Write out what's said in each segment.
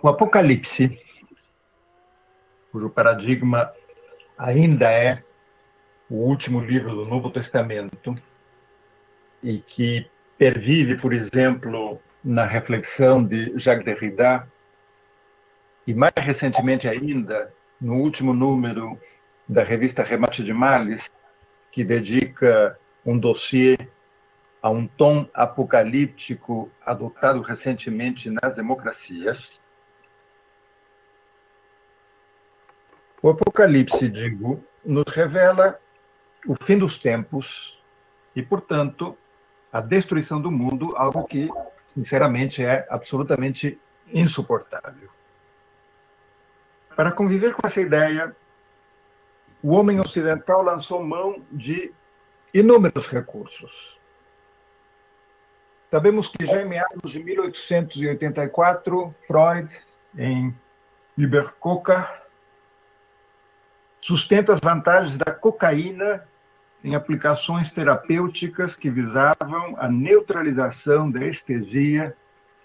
O Apocalipse, cujo paradigma ainda é o último livro do Novo Testamento e que pervive, por exemplo, na reflexão de Jacques Derrida e, mais recentemente ainda, no último número da revista Remate de Males, que dedica um dossiê a um tom apocalíptico adotado recentemente nas democracias. O Apocalipse, digo, nos revela o fim dos tempos e, portanto, a destruição do mundo, algo que, sinceramente, é absolutamente insuportável. Para conviver com essa ideia, o homem ocidental lançou mão de inúmeros recursos. Sabemos que já em meados de 1884, Freud, em Übercoca, sustenta as vantagens da cocaína em aplicações terapêuticas que visavam a neutralização da estesia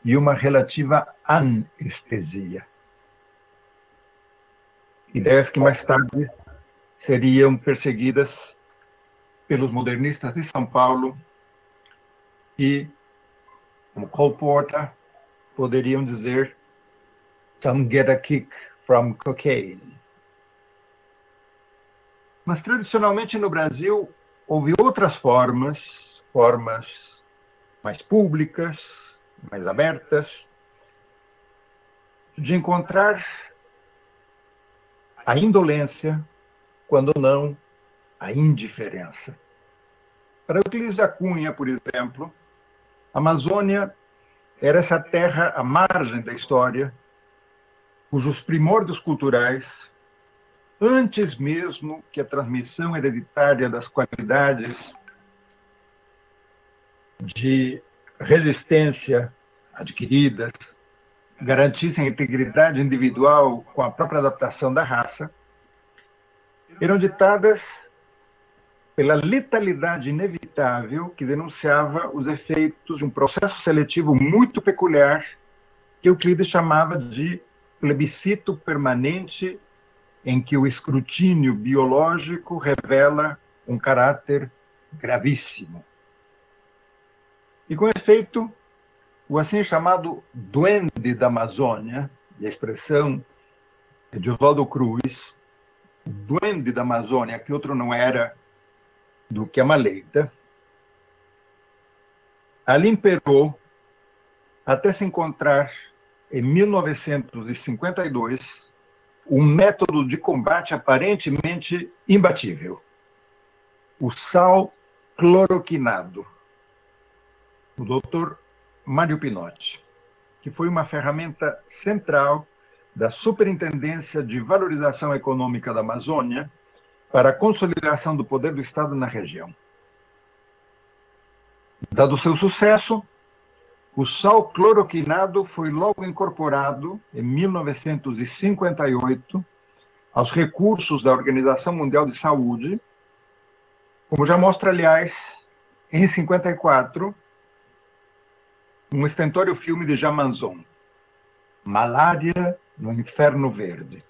e uma relativa anestesia. Ideias que mais tarde seriam perseguidas pelos modernistas de São Paulo e, como Cole Porter, poderiam dizer "Some get a kick from cocaine". Mas, tradicionalmente, no Brasil, houve outras formas mais públicas, mais abertas, de encontrar a indolência, quando não a indiferença. Para Euclides da Cunha, por exemplo, a Amazônia era essa terra à margem da história, cujos primórdios culturais, antes mesmo que a transmissão hereditária das qualidades de resistência adquiridas garantissem a integridade individual com a própria adaptação da raça, eram ditadas pela letalidade inevitável que denunciava os efeitos de um processo seletivo muito peculiar que Euclides chamava de plebiscito permanente, em que o escrutínio biológico revela um caráter gravíssimo. E, com efeito, o assim chamado duende da Amazônia, e a expressão é de Oswaldo Cruz, o duende da Amazônia, que outro não era do que a Maleita, ali imperou até se encontrar, em 1952, um método de combate aparentemente imbatível: o sal cloroquinado, o Dr. Mário Pinotti, que foi uma ferramenta central da Superintendência de Valorização Econômica da Amazônia para a consolidação do poder do Estado na região. Dado seu sucesso, o sal cloroquinado foi logo incorporado, em 1958, aos recursos da Organização Mundial de Saúde, como já mostra, aliás, em 54, um estentório filme de Jean Manzon, Malária no Inferno Verde.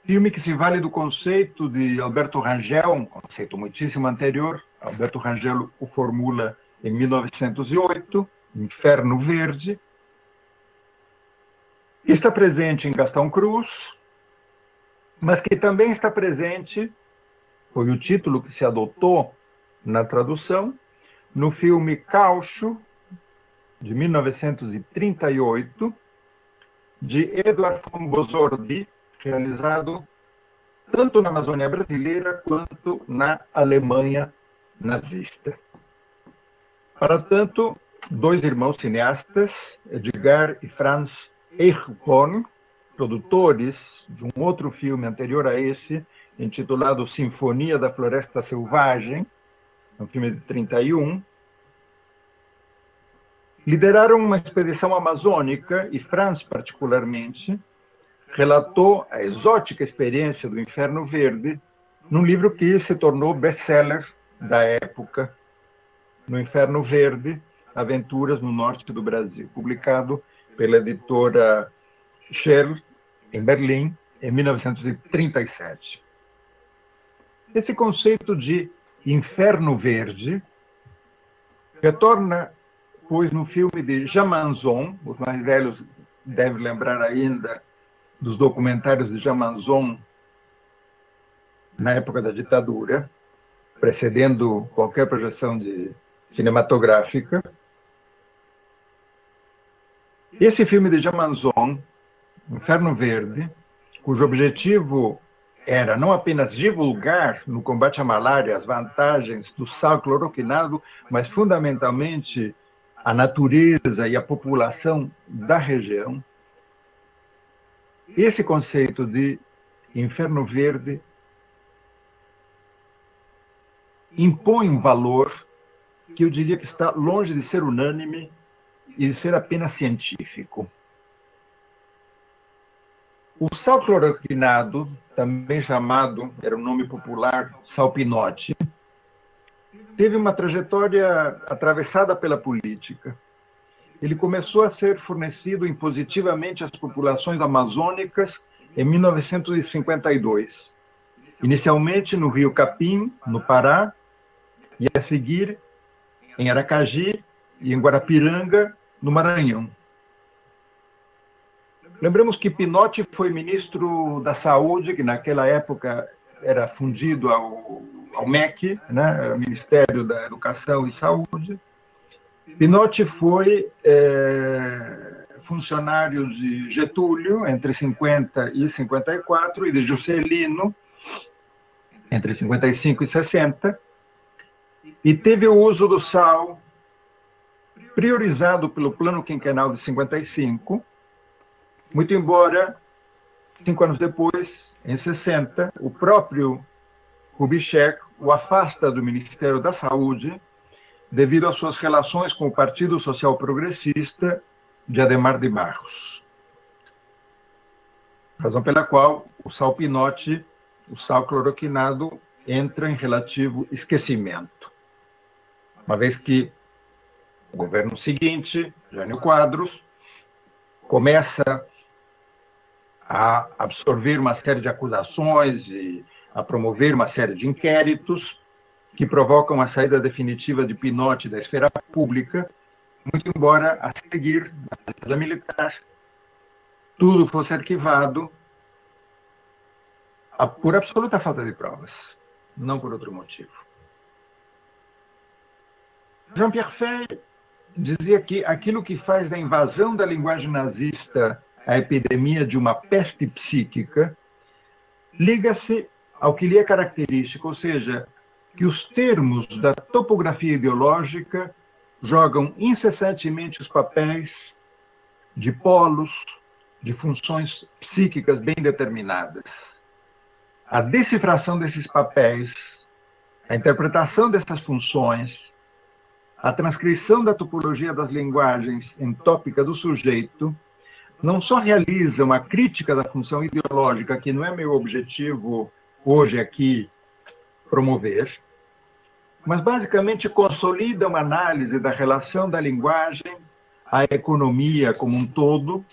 Filme que se vale do conceito de Alberto Rangel, um conceito muitíssimo anterior. Alberto Rangel o formula em 1908, Inferno Verde. Está presente em Gastão Cruz, mas que também está presente, foi o título que se adotou na tradução, no filme Caucho, de 1938, de Edward von Bosordi, realizado tanto na Amazônia brasileira quanto na Alemanha nazista. Para tanto, dois irmãos cineastas, Edgar e Franz Eichhorn, produtores de um outro filme anterior a esse, intitulado Sinfonia da Floresta Selvagem, um filme de 31, lideraram uma expedição amazônica e Franz, particularmente, relatou a exótica experiência do Inferno Verde num livro que se tornou best-seller da época, No Inferno Verde, Aventuras no Norte do Brasil, publicado pela editora Scherl, em Berlim, em 1937. Esse conceito de inferno verde retorna, pois, no filme de Jean Manzon. Os mais velhos devem lembrar ainda dos documentários de Jean Manzon na época da ditadura, precedendo qualquer projeção cinematográfica. Esse filme de Jean Manzon, Inferno Verde, cujo objetivo era não apenas divulgar no combate à malária as vantagens do sal cloroquinado, mas fundamentalmente a natureza e a população da região. Esse conceito de Inferno Verde impõe um valor que eu diria que está longe de ser unânime e de ser apenas científico. O sal cloroquinado, também chamado, era um nome popular, sal pinote, teve uma trajetória atravessada pela política. Ele começou a ser fornecido impositivamente às populações amazônicas em 1952, inicialmente no Rio Capim, no Pará, e a seguir em Aracagi e em Guarapiranga, no Maranhão. Lembramos que Pinote foi ministro da Saúde, que naquela época era fundido ao MEC, né, Ministério da Educação e Saúde. Pinote foi funcionário de Getúlio entre 50 e 54 e de Juscelino entre 55 e 60, e teve o uso do sal priorizado pelo Plano Quinquenal de 55, muito embora, 5 anos depois, em 60, o próprio Kubitschek o afasta do Ministério da Saúde devido às suas relações com o Partido Social Progressista de Adhemar de Barros. Razão pela qual o sal pinote, o sal cloroquinado, entra em relativo esquecimento. Uma vez que o governo seguinte, Jânio Quadros, começa a absorver uma série de acusações e a promover uma série de inquéritos que provocam a saída definitiva de Pinote da esfera pública, muito embora, a seguir, na ditadura militar, tudo fosse arquivado por absoluta falta de provas, não por outro motivo. Jean-Pierre Fay dizia que aquilo que faz da invasão da linguagem nazista a epidemia de uma peste psíquica liga-se ao que lhe é característico, ou seja, que os termos da topografia ideológica jogam incessantemente os papéis de polos, de funções psíquicas bem determinadas. A decifração desses papéis, a interpretação dessas funções, a transcrição da topologia das linguagens entópica do sujeito não só realiza uma crítica da função ideológica, que não é meu objetivo hoje aqui promover, mas basicamente consolida uma análise da relação da linguagem à economia como um todo,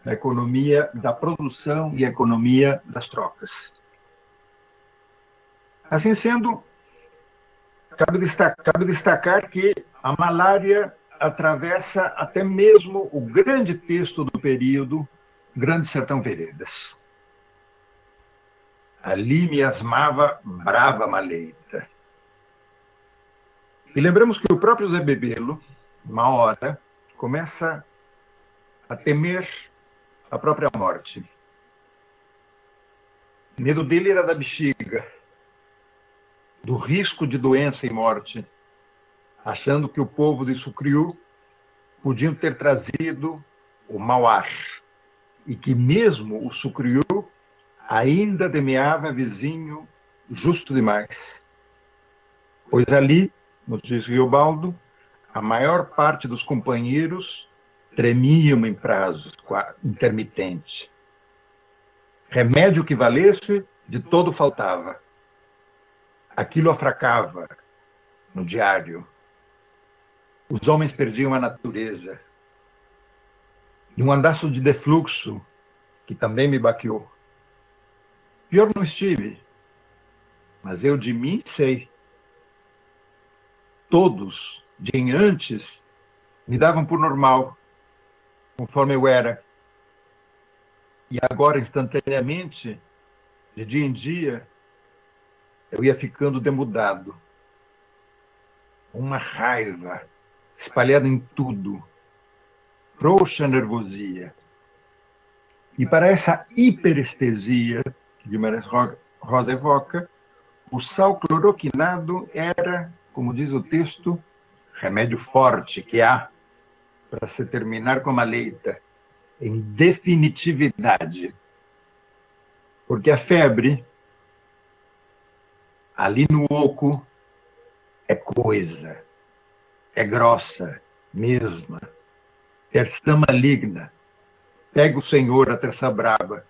a economia da produção e a economia das trocas. Assim sendo, cabe destacar que a malária atravessa até mesmo o grande texto do período, Grande Sertão Veredas. Ali me asmava brava maleita. E lembramos que o próprio Zé Bebelo, uma hora, começa a temer a própria morte. O medo dele era da bexiga, do risco de doença e morte, achando que o povo de Sucuriú podiam ter trazido o mau ar, e que mesmo o Sucuriú ainda demeava vizinho justo demais. Pois ali, nos diz Riobaldo, a maior parte dos companheiros tremiam em prazo intermitente. Remédio que valesse, de todo faltava. Aquilo afracava no diário. Os homens perdiam a natureza. e um andaço de defluxo que também me baqueou. Pior não estive, mas eu de mim sei. Todos, de em antes, me davam por normal, conforme eu era. E agora, instantaneamente, de dia em dia, eu ia ficando demudado. Uma raiva espalhada em tudo, frouxa nervosia. E para essa hiperestesia que Guimarães Rosa evoca, o sal cloroquinado era, como diz o texto, remédio forte que há para se terminar com a maleita, em definitividade. Porque a febre, ali no oco, é coisa, é grossa, mesma, terça maligna. Pega o Senhor a terça braba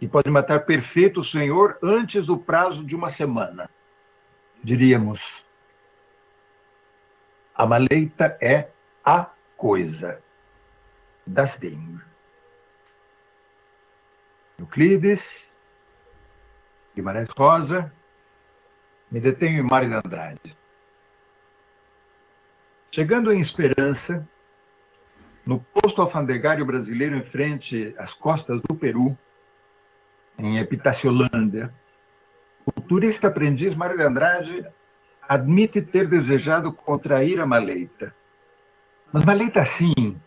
e pode matar perfeito o Senhor antes do prazo de uma semana. Diríamos, a maleita é a coisa das Dinge. Euclides, Guimarães Rosa, me detenho em Mário de Andrade. Chegando em Esperança, no posto alfandegário brasileiro em frente às costas do Peru, em Epitaciolândia, o turista aprendiz Mário de Andrade admite ter desejado contrair a maleita. Mas maleita assim,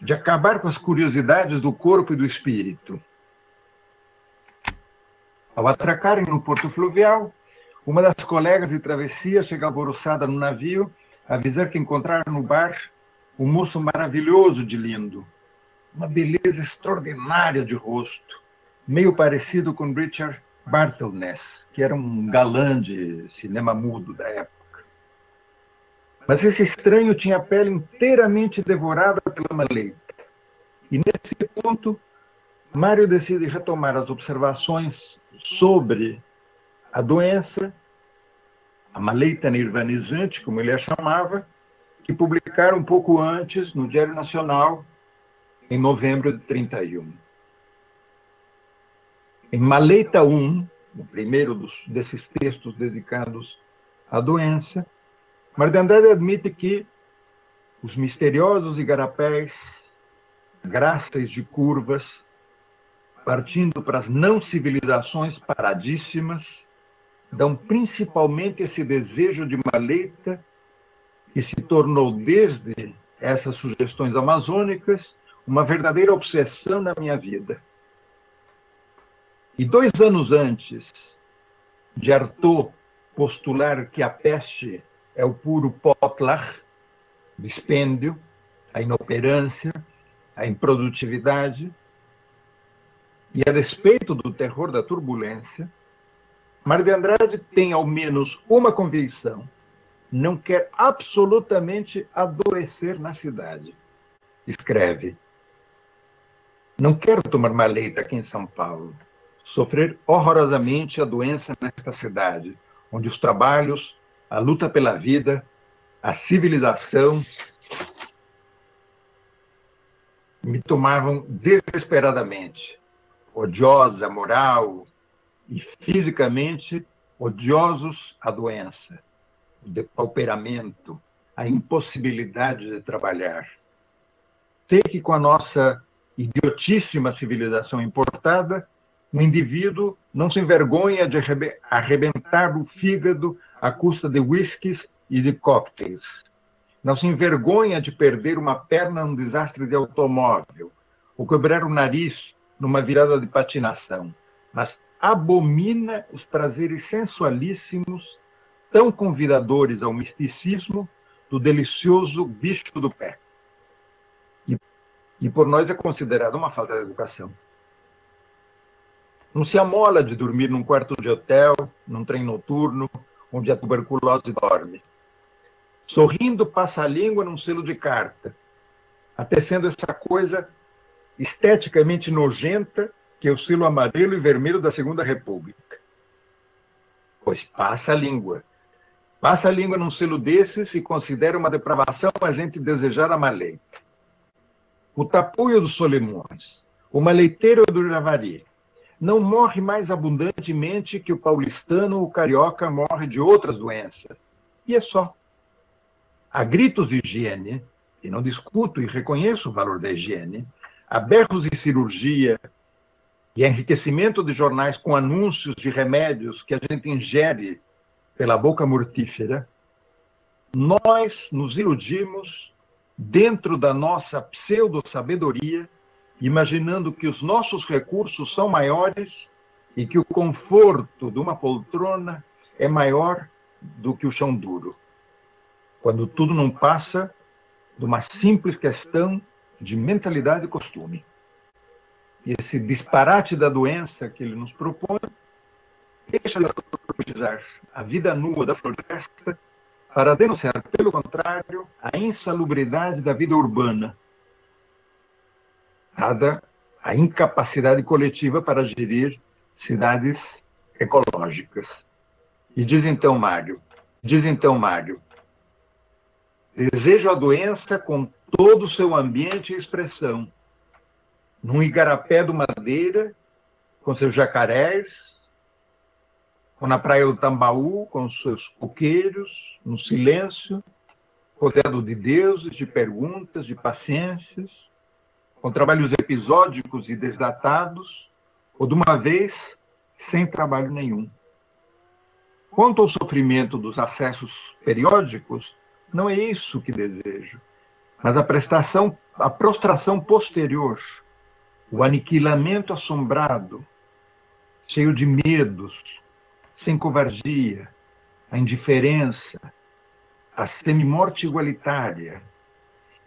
de acabar com as curiosidades do corpo e do espírito. Ao atracarem no porto fluvial, uma das colegas de travessia chega alvoroçada no navio a avisar que encontraram no bar um moço maravilhoso de lindo, uma beleza extraordinária de rosto, meio parecido com Richard Barthelmess, que era um galã de cinema mudo da época. Mas esse estranho tinha a pele inteiramente devorada pela maleita. E nesse ponto, Mário decide retomar as observações sobre a doença, a maleita nirvanizante, como ele a chamava, que publicaram um pouco antes no Diário Nacional, em novembro de 31. Em Maleita 1, o primeiro desses textos dedicados à doença, Mário de Andrade admite que os misteriosos igarapés, graças de curvas, partindo para as não-civilizações paradíssimas, dão principalmente esse desejo de maleita que se tornou, desde essas sugestões amazônicas, uma verdadeira obsessão na minha vida. E 2 anos antes de Artaud postular que a peste é o puro potlar, dispêndio, a inoperância, a improdutividade, e a despeito do terror da turbulência, Mário de Andrade tem ao menos uma convicção: não quer absolutamente adoecer na cidade. Escreve: não quero tomar maleita aqui em São Paulo, sofrer horrorosamente a doença nesta cidade, onde os trabalhos, a luta pela vida, a civilização me tomavam desesperadamente. Odiosa, moral e fisicamente odiosos à doença, o depauperamento, a impossibilidade de trabalhar. Sei que com a nossa idiotíssima civilização importada, o indivíduo não se envergonha de arrebentar o fígado à custa de whiskies e de cocktails. Não se envergonha de perder uma perna num desastre de automóvel, ou quebrar o nariz numa virada de patinação, mas abomina os prazeres sensualíssimos, tão convidadores ao misticismo, do delicioso bicho do pé. E por nós é considerado uma falta de educação. Não se amola de dormir num quarto de hotel, num trem noturno, onde a tuberculose dorme. Sorrindo, passa a língua num selo de carta, até sendo essa coisa esteticamente nojenta que é o selo amarelo e vermelho da Segunda República. Pois passa a língua. Passa a língua num selo desses e considera uma depravação a gente desejar a maleita. o tapuio dos Solimões, o maleiteiro do Javari, não morre mais abundantemente que o paulistano ou o carioca morre de outras doenças. E é só. Há gritos de higiene, e não discuto e reconheço o valor da higiene, há berros de cirurgia e enriquecimento de jornais com anúncios de remédios que a gente ingere pela boca mortífera. Nós nos iludimos dentro da nossa pseudo-sabedoria, imaginando que os nossos recursos são maiores e que o conforto de uma poltrona é maior do que o chão duro, quando tudo não passa de uma simples questão de mentalidade e costume. E esse disparate da doença que ele nos propõe deixa de utilizar a vida nua da floresta para denunciar, pelo contrário, a insalubridade da vida urbana, dada a incapacidade coletiva para gerir cidades ecológicas. E diz então Mário, desejo a doença com todo o seu ambiente e expressão, num igarapé do Madeira, com seus jacarés, ou na praia do Tambaú, com seus coqueiros, no silêncio, rodeado de deuses, de perguntas, de paciências, com trabalhos episódicos e desdatados, ou de uma vez, sem trabalho nenhum. Quanto ao sofrimento dos acessos periódicos, não é isso que desejo, mas a prostração posterior, o aniquilamento assombrado, cheio de medos, sem covardia, a indiferença, a semimorte igualitária,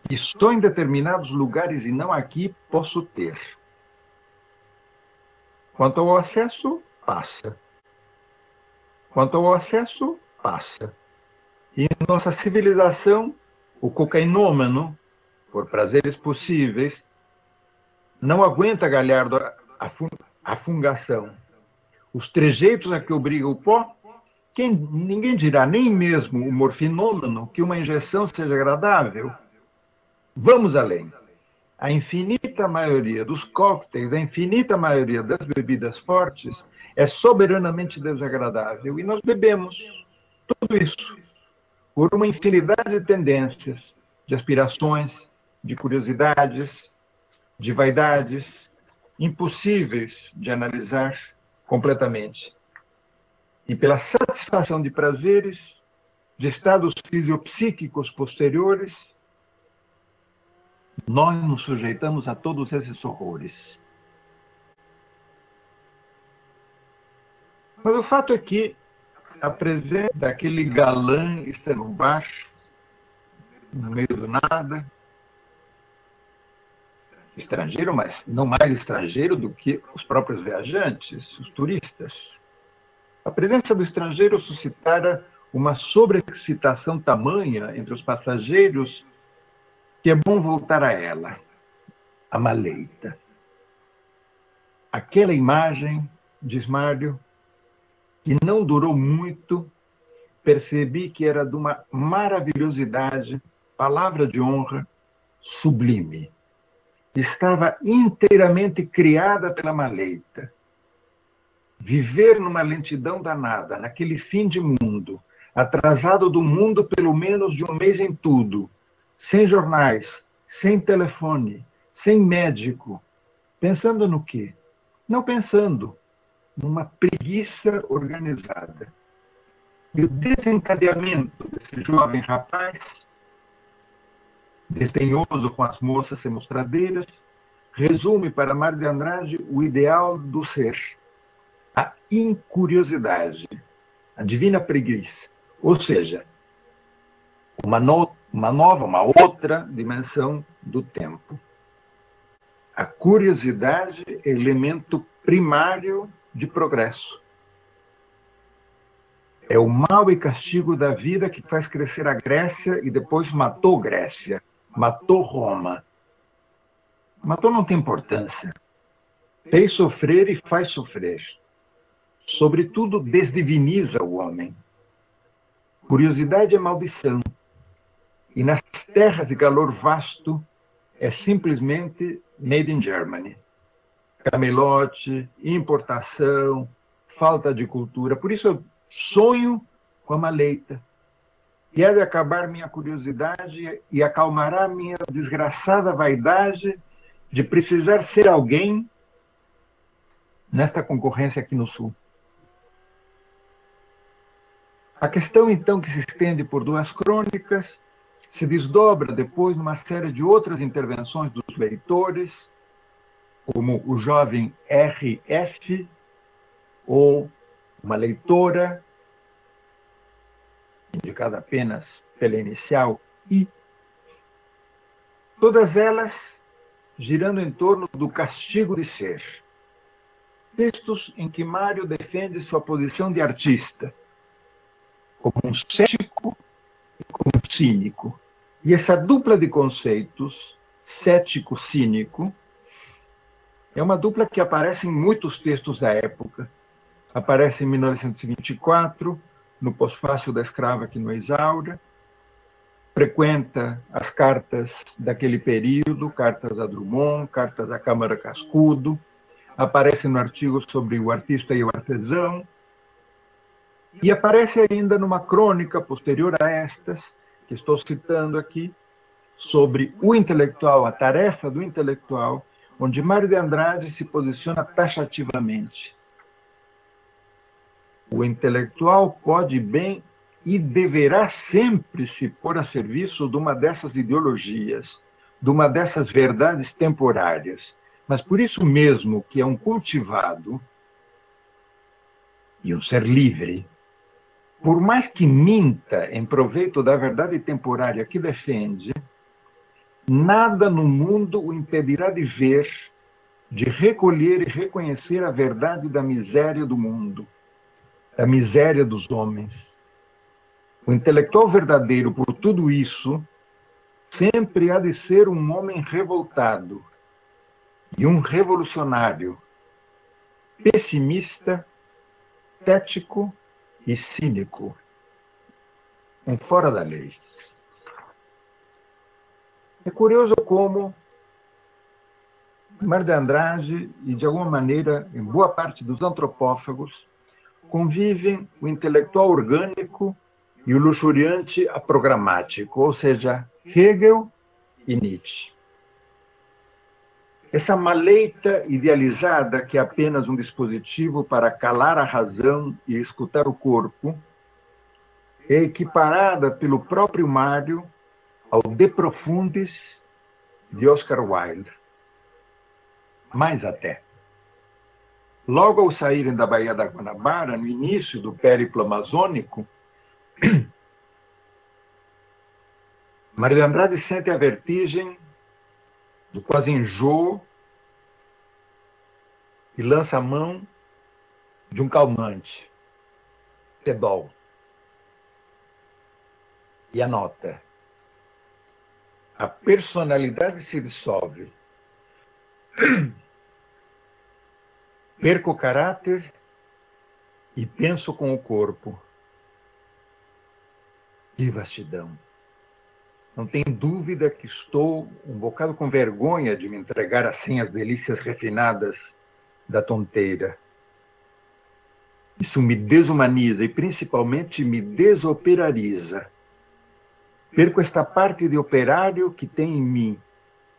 que só em determinados lugares e não aqui posso ter. Quanto ao acesso, passa. E em nossa civilização, o cocainômano, por prazeres possíveis, não aguenta, Galhardo, a fungação. Os trejeitos a que obriga o pó, ninguém dirá, nem mesmo o morfinômano, que uma injeção seja agradável. Vamos além. A infinita maioria dos coquetéis, a infinita maioria das bebidas fortes é soberanamente desagradável. E nós bebemos tudo isso por uma infinidade de tendências, de aspirações, de curiosidades, de vaidades, impossíveis de analisar completamente. E pela satisfação de prazeres, de estados fisiopsíquicos posteriores, nós nos sujeitamos a todos esses horrores. Mas o fato é que a presença daquele galã estrangeiro no meio do nada, estrangeiro, mas não mais estrangeiro do que os próprios viajantes, os turistas. A presença do estrangeiro suscitara uma sobreexcitação tamanha entre os passageiros que é bom voltar a ela, a maleita. Aquela imagem, diz Mário, que não durou muito, percebi que era de uma maravilhosidade, palavra de honra, sublime. Estava inteiramente criada pela maleita. Viver numa lentidão danada, naquele fim de mundo, atrasado do mundo pelo menos de um mês em tudo, sem jornais, sem telefone, sem médico, pensando no quê? Não pensando, numa preguiça organizada. E o desencadeamento desse jovem rapaz, desdenhoso com as moças sem mostradeiras, resume para Mário de Andrade o ideal do ser, a incuriosidade, a divina preguiça, ou seja, uma outra dimensão do tempo. A curiosidade é elemento primário de progresso. É o mal e castigo da vida que faz crescer a Grécia e depois matou Grécia, matou Roma. Matou não tem importância. Fez sofrer e faz sofrer. Sobretudo, desdiviniza o homem. Curiosidade é maldição. E nas terras de calor vasto, é simplesmente made in Germany. Camelote, importação, falta de cultura. Por isso eu sonho com a maleita. E há de acabar minha curiosidade e acalmará minha desgraçada vaidade de precisar ser alguém nesta concorrência aqui no Sul. A questão, então, que se estende por duas crônicas, se desdobra depois numa série de outras intervenções dos leitores, como o jovem R.F., ou uma leitora, indicada apenas pela inicial I, todas elas girando em torno do castigo de ser. Textos em que Mário defende sua posição de artista, como um cético e como um cínico. E essa dupla de conceitos, cético-cínico, é uma dupla que aparece em muitos textos da época. Aparece em 1924, no Pós-Fácil da Escrava que nos exaura, frequenta as cartas daquele período, cartas a Drummond, cartas à Câmara Cascudo, aparece no artigo sobre o artista e o artesão, e aparece ainda numa crônica posterior a estas, que estou citando aqui, sobre o intelectual, a tarefa do intelectual, onde Mário de Andrade se posiciona taxativamente. O intelectual pode bem e deverá sempre se pôr a serviço de uma dessas ideologias, de uma dessas verdades temporárias. Mas por isso mesmo que é um cultivado e um ser livre, por mais que minta em proveito da verdade temporária que defende, nada no mundo o impedirá de ver, de recolher e reconhecer a verdade da miséria do mundo, da miséria dos homens. O intelectual verdadeiro, por tudo isso, sempre há de ser um homem revoltado e um revolucionário, pessimista, cético e cínico, um fora da lei. É curioso como Mário de Andrade e, de alguma maneira, em boa parte dos antropófagos, convivem o intelectual orgânico e o luxuriante aprogramático, ou seja, Hegel e Nietzsche. Essa maleita idealizada, que é apenas um dispositivo para calar a razão e escutar o corpo, é equiparada pelo próprio Mário ao De Profundis de Oscar Wilde. Mais até. Logo ao saírem da Baía da Guanabara, no início do périplo amazônico, Mário de Andrade sente a vertigem do quase enjoo e lança a mão de um calmante, Sedol, e anota: a personalidade se dissolve, perco o caráter e penso com o corpo. Que vastidão! Não tem dúvida que estou um bocado com vergonha de me entregar assim às delícias refinadas da tonteira. Isso me desumaniza e principalmente me desoperariza. Perco esta parte de operário que tem em mim,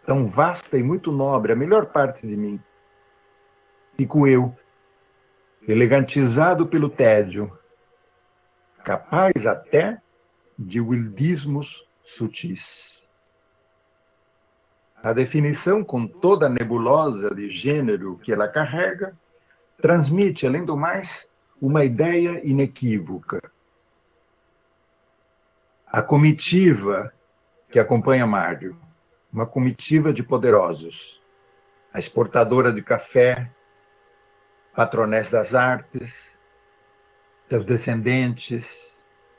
tão vasta e muito nobre, a melhor parte de mim. Fico eu, elegantizado pelo tédio, capaz até de wildismos sutis. A definição, com toda a nebulosa de gênero que ela carrega, transmite, além do mais, uma ideia inequívoca. A comitiva que acompanha Mário, uma comitiva de poderosos, a exportadora de café, patronés das artes, seus descendentes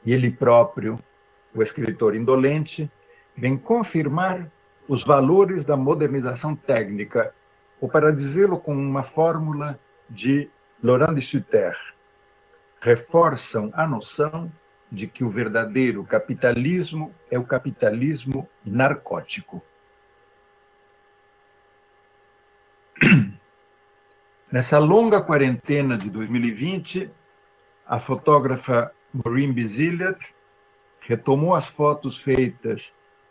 e ele próprio, o escritor indolente, vem confirmar os valores da modernização técnica, ou para dizê-lo com uma fórmula de Laurent de Sutter, reforçam a noção de que o verdadeiro capitalismo é o capitalismo narcótico. Nessa longa quarentena de 2020, a fotógrafa Maureen Bezilliat retomou as fotos feitas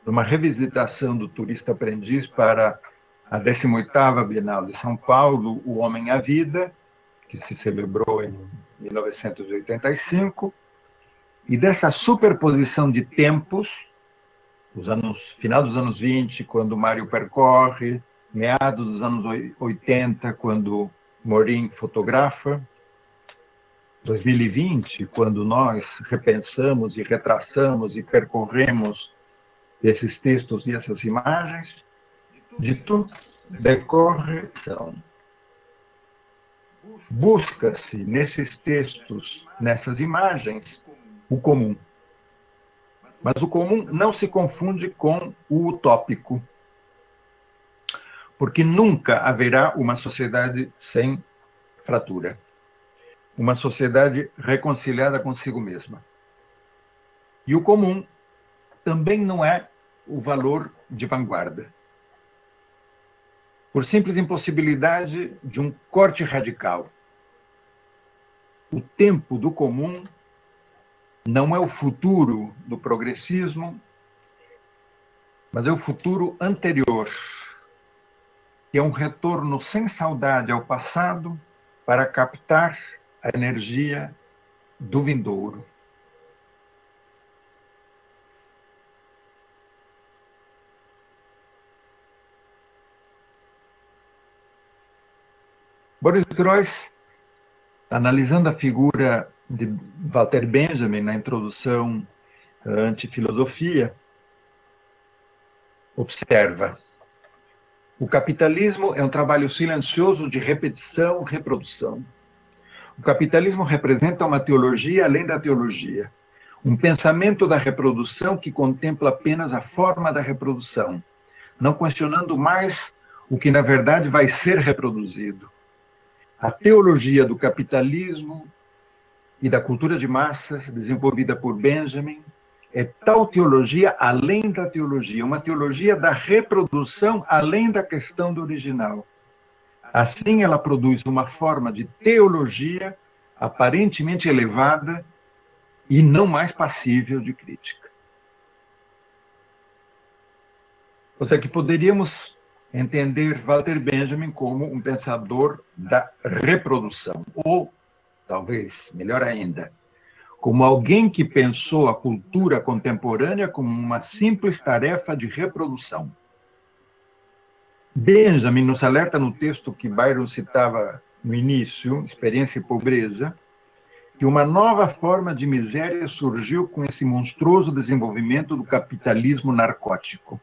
numa revisitação do Turista Aprendiz para a 18ª Bienal de São Paulo, O Homem à Vida, que se celebrou em 1985, e dessa superposição de tempos, final dos anos 20, quando Mário percorre, meados dos anos 80, quando Maureen fotografa, 2020, quando nós repensamos e retraçamos e percorremos esses textos e essas imagens, de tudo decorre busca-se nesses textos, nessas imagens, o comum. Mas o comum não se confunde com o utópico, porque nunca haverá uma sociedade sem fratura, uma sociedade reconciliada consigo mesma. E o comum também não é o valor de vanguarda. Por simples impossibilidade de um corte radical. O tempo do comum não é o futuro do progressismo, mas é o futuro anterior, que é um retorno sem saudade ao passado para captar a energia do vindouro. Boris Groys, analisando a figura de Walter Benjamin na introdução à Antifilosofia, observa: o capitalismo é um trabalho silencioso de repetição, reprodução. O capitalismo representa uma teologia além da teologia, um pensamento da reprodução que contempla apenas a forma da reprodução, não questionando mais o que na verdade vai ser reproduzido. A teologia do capitalismo e da cultura de massas, desenvolvida por Benjamin, é tal teologia além da teologia, uma teologia da reprodução além da questão do original. Assim, ela produz uma forma de teologia aparentemente elevada e não mais passível de crítica. Ou seja, que poderíamos entender Walter Benjamin como um pensador da reprodução, ou, talvez, melhor ainda, como alguém que pensou a cultura contemporânea como uma simples tarefa de reprodução. Benjamin nos alerta no texto que Byron citava no início, Experiência e Pobreza, que uma nova forma de miséria surgiu com esse monstruoso desenvolvimento do capitalismo narcótico,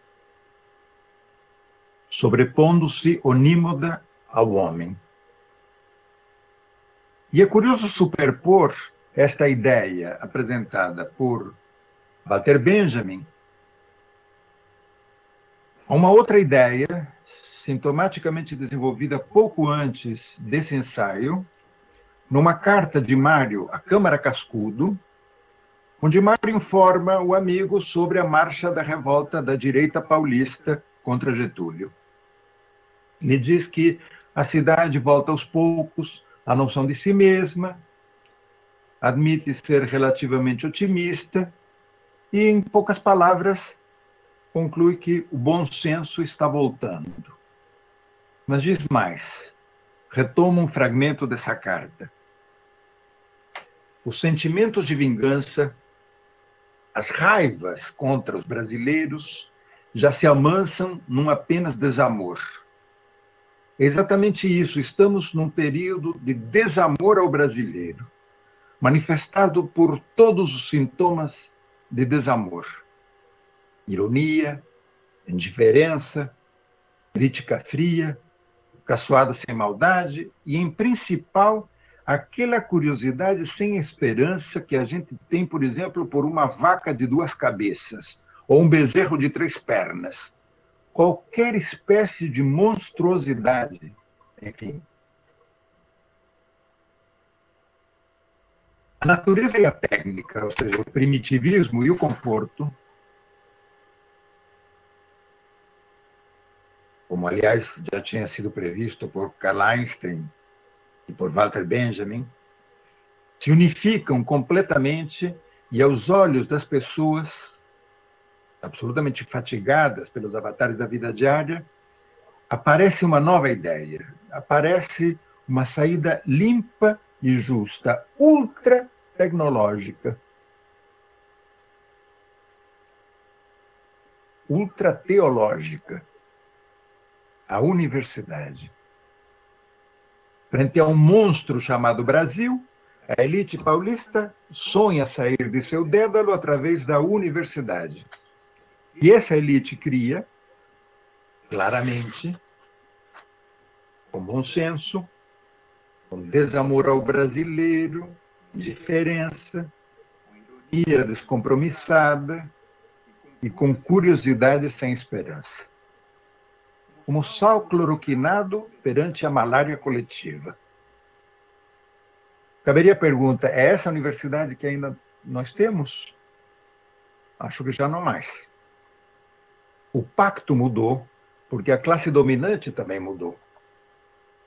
sobrepondo-se onímoda ao homem. E é curioso superpor esta ideia apresentada por Walter Benjamin a uma outra ideia, sintomaticamente desenvolvida pouco antes desse ensaio, numa carta de Mário à Câmara Cascudo, onde Mário informa o amigo sobre a marcha da revolta da direita paulista contra Getúlio. Ele diz que a cidade volta aos poucos à noção de si mesma, admite ser relativamente otimista e, em poucas palavras, conclui que o bom senso está voltando. Mas diz mais, retoma um fragmento dessa carta. Os sentimentos de vingança, as raivas contra os brasileiros já se amansam num apenas desamor. É exatamente isso, estamos num período de desamor ao brasileiro, manifestado por todos os sintomas de desamor. Ironia, indiferença, crítica fria, caçoada sem maldade e, em principal, aquela curiosidade sem esperança que a gente tem, por exemplo, por uma vaca de 2 cabeças ou um bezerro de 3 pernas. Qualquer espécie de monstruosidade, enfim. A natureza e a técnica, ou seja, o primitivismo e o conforto, como como aliás já tinha sido previsto por Karl Einstein e por Walter Benjamin, se unificam completamente e, aos olhos das pessoas absolutamente fatigadas pelos avatares da vida diária, aparece uma nova ideia, aparece uma saída limpa e justa, ultra tecnológica, ultra teológica, a universidade. Frente a um monstro chamado Brasil, a elite paulista sonha sair de seu dédalo através da universidade. E essa elite cria, claramente, com bom senso, com desamor ao brasileiro, indiferença, ironia descompromissada e com curiosidade sem esperança. Como sal cloroquinado perante a malária coletiva. Caberia a pergunta, é essa a universidade que ainda nós temos? Acho que já não mais. O pacto mudou, porque a classe dominante também mudou.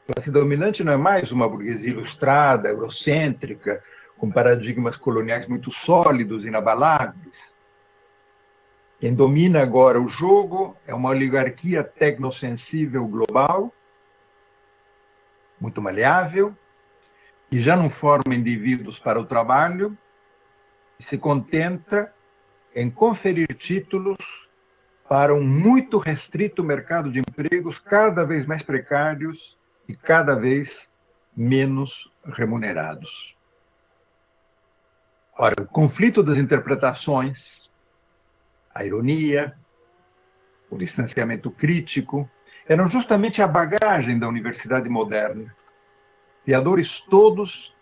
A classe dominante não é mais uma burguesia ilustrada, eurocêntrica, com paradigmas coloniais muito sólidos, inabaláveis. Quem domina agora o jogo é uma oligarquia tecnosensível global, muito maleável, que já não forma indivíduos para o trabalho e se contenta em conferir títulos para um muito restrito mercado de empregos cada vez mais precários e cada vez menos remunerados. Ora, o conflito das interpretações, a ironia, o distanciamento crítico, eram justamente a bagagem da universidade moderna, criadores todos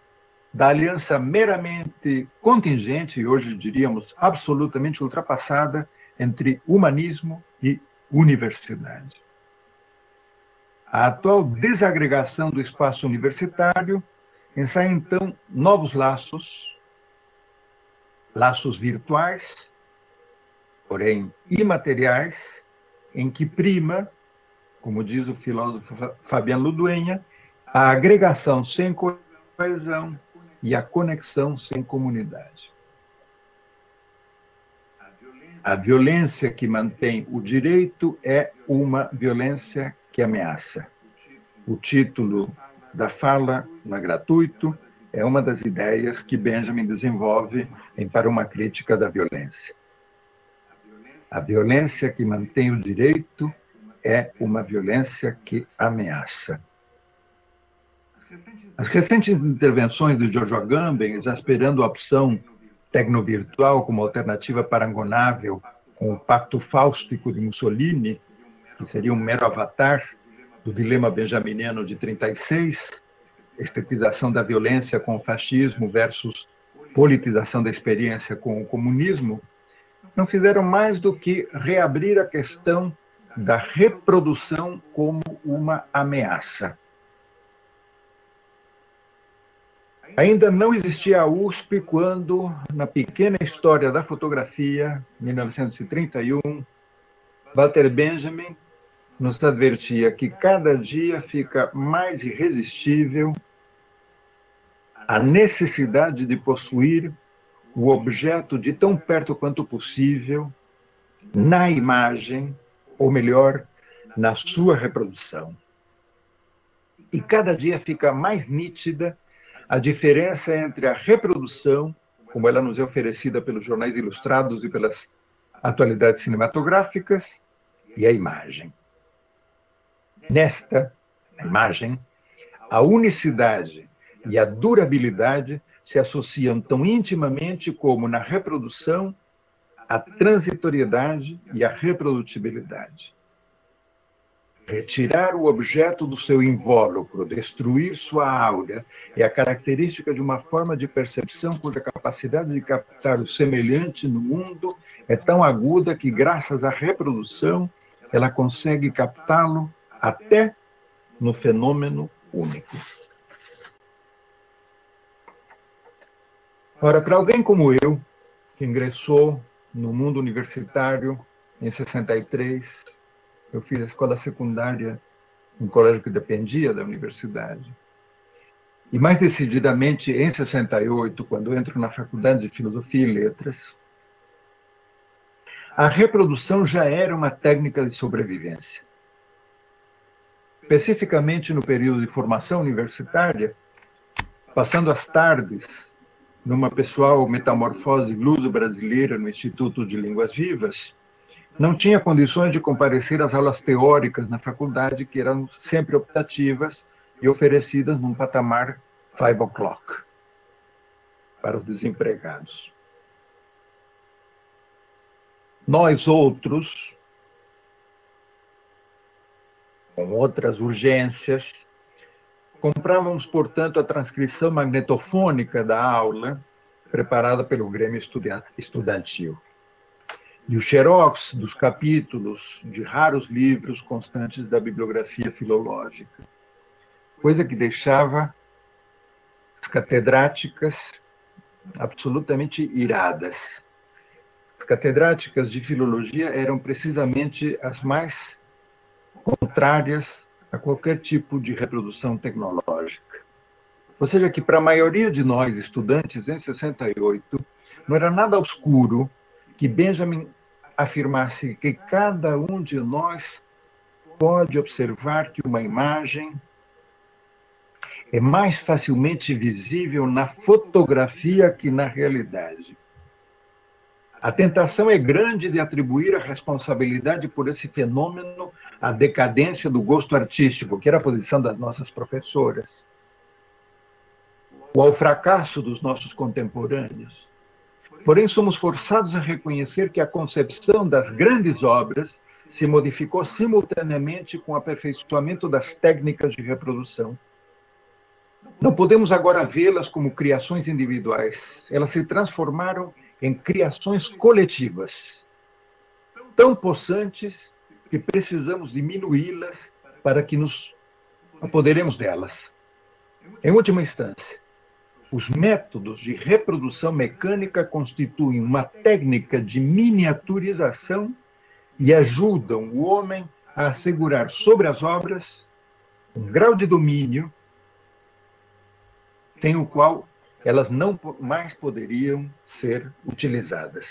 da aliança meramente contingente, e hoje diríamos absolutamente ultrapassada, entre humanismo e universidade. A atual desagregação do espaço universitário ensaia, então, novos laços, laços virtuais, porém imateriais, em que prima, como diz o filósofo Fabian Luduenha, a agregação sem coesão e a conexão sem comunidade. A violência que mantém o direito é uma violência que ameaça. O título da fala, não é gratuito, é uma das ideias que Benjamin desenvolve em Para uma Crítica da Violência. A violência que mantém o direito é uma violência que ameaça. As recentes intervenções de Giorgio Agamben, exasperando a opção tecnovirtual como alternativa parangonável com o pacto fáustico de Mussolini, que seria um mero avatar do dilema benjaminiano de 36, estetização da violência com o fascismo versus politização da experiência com o comunismo, não fizeram mais do que reabrir a questão da reprodução como uma ameaça. Ainda não existia a USP quando, na pequena história da fotografia, 1931, Walter Benjamin nos advertia que cada dia fica mais irresistível a necessidade de possuir o objeto de tão perto quanto possível na imagem, ou melhor, na sua reprodução. E cada dia fica mais nítida a diferença entre a reprodução, como ela nos é oferecida pelos jornais ilustrados e pelas atualidades cinematográficas, e a imagem. Nesta imagem, a unicidade e a durabilidade se associam tão intimamente como na reprodução a transitoriedade e a reprodutibilidade. Retirar o objeto do seu invólucro, destruir sua áurea, é a característica de uma forma de percepção cuja capacidade de captar o semelhante no mundo é tão aguda que, graças à reprodução, ela consegue captá-lo até no fenômeno único. Ora, para alguém como eu, que ingressou no mundo universitário em 63, Eu fiz a escola secundária num colégio que dependia da universidade. E mais decididamente, em 68, quando entro na Faculdade de Filosofia e Letras, a reprodução já era uma técnica de sobrevivência. Especificamente no período de formação universitária, passando as tardes numa pessoal metamorfose luso-brasileira no Instituto de Línguas Vivas, não tinha condições de comparecer às aulas teóricas na faculdade, que eram sempre optativas e oferecidas num patamar 5 o'clock para os desempregados. Nós outros, com outras urgências, comprávamos, portanto, a transcrição magnetofônica da aula, preparada pelo Grêmio Estudantil, e o xerox dos capítulos de raros livros constantes da bibliografia filológica, coisa que deixava as catedráticas absolutamente iradas. As catedráticas de filologia eram precisamente as mais contrárias a qualquer tipo de reprodução tecnológica. Ou seja, que para a maioria de nós, estudantes, em 68, não era nada obscuro que Benjamin afirmasse que cada um de nós pode observar que uma imagem é mais facilmente visível na fotografia que na realidade. A tentação é grande de atribuir a responsabilidade por esse fenômeno à decadência do gosto artístico, que era a posição das nossas professoras, ou ao fracasso dos nossos contemporâneos. Porém, somos forçados a reconhecer que a concepção das grandes obras se modificou simultaneamente com o aperfeiçoamento das técnicas de reprodução. Não podemos agora vê-las como criações individuais. Elas se transformaram em criações coletivas, tão possantes que precisamos diminuí-las para que nos apoderemos delas. Em última instância, os métodos de reprodução mecânica constituem uma técnica de miniaturização e ajudam o homem a assegurar sobre as obras um grau de domínio sem o qual elas não mais poderiam ser utilizadas.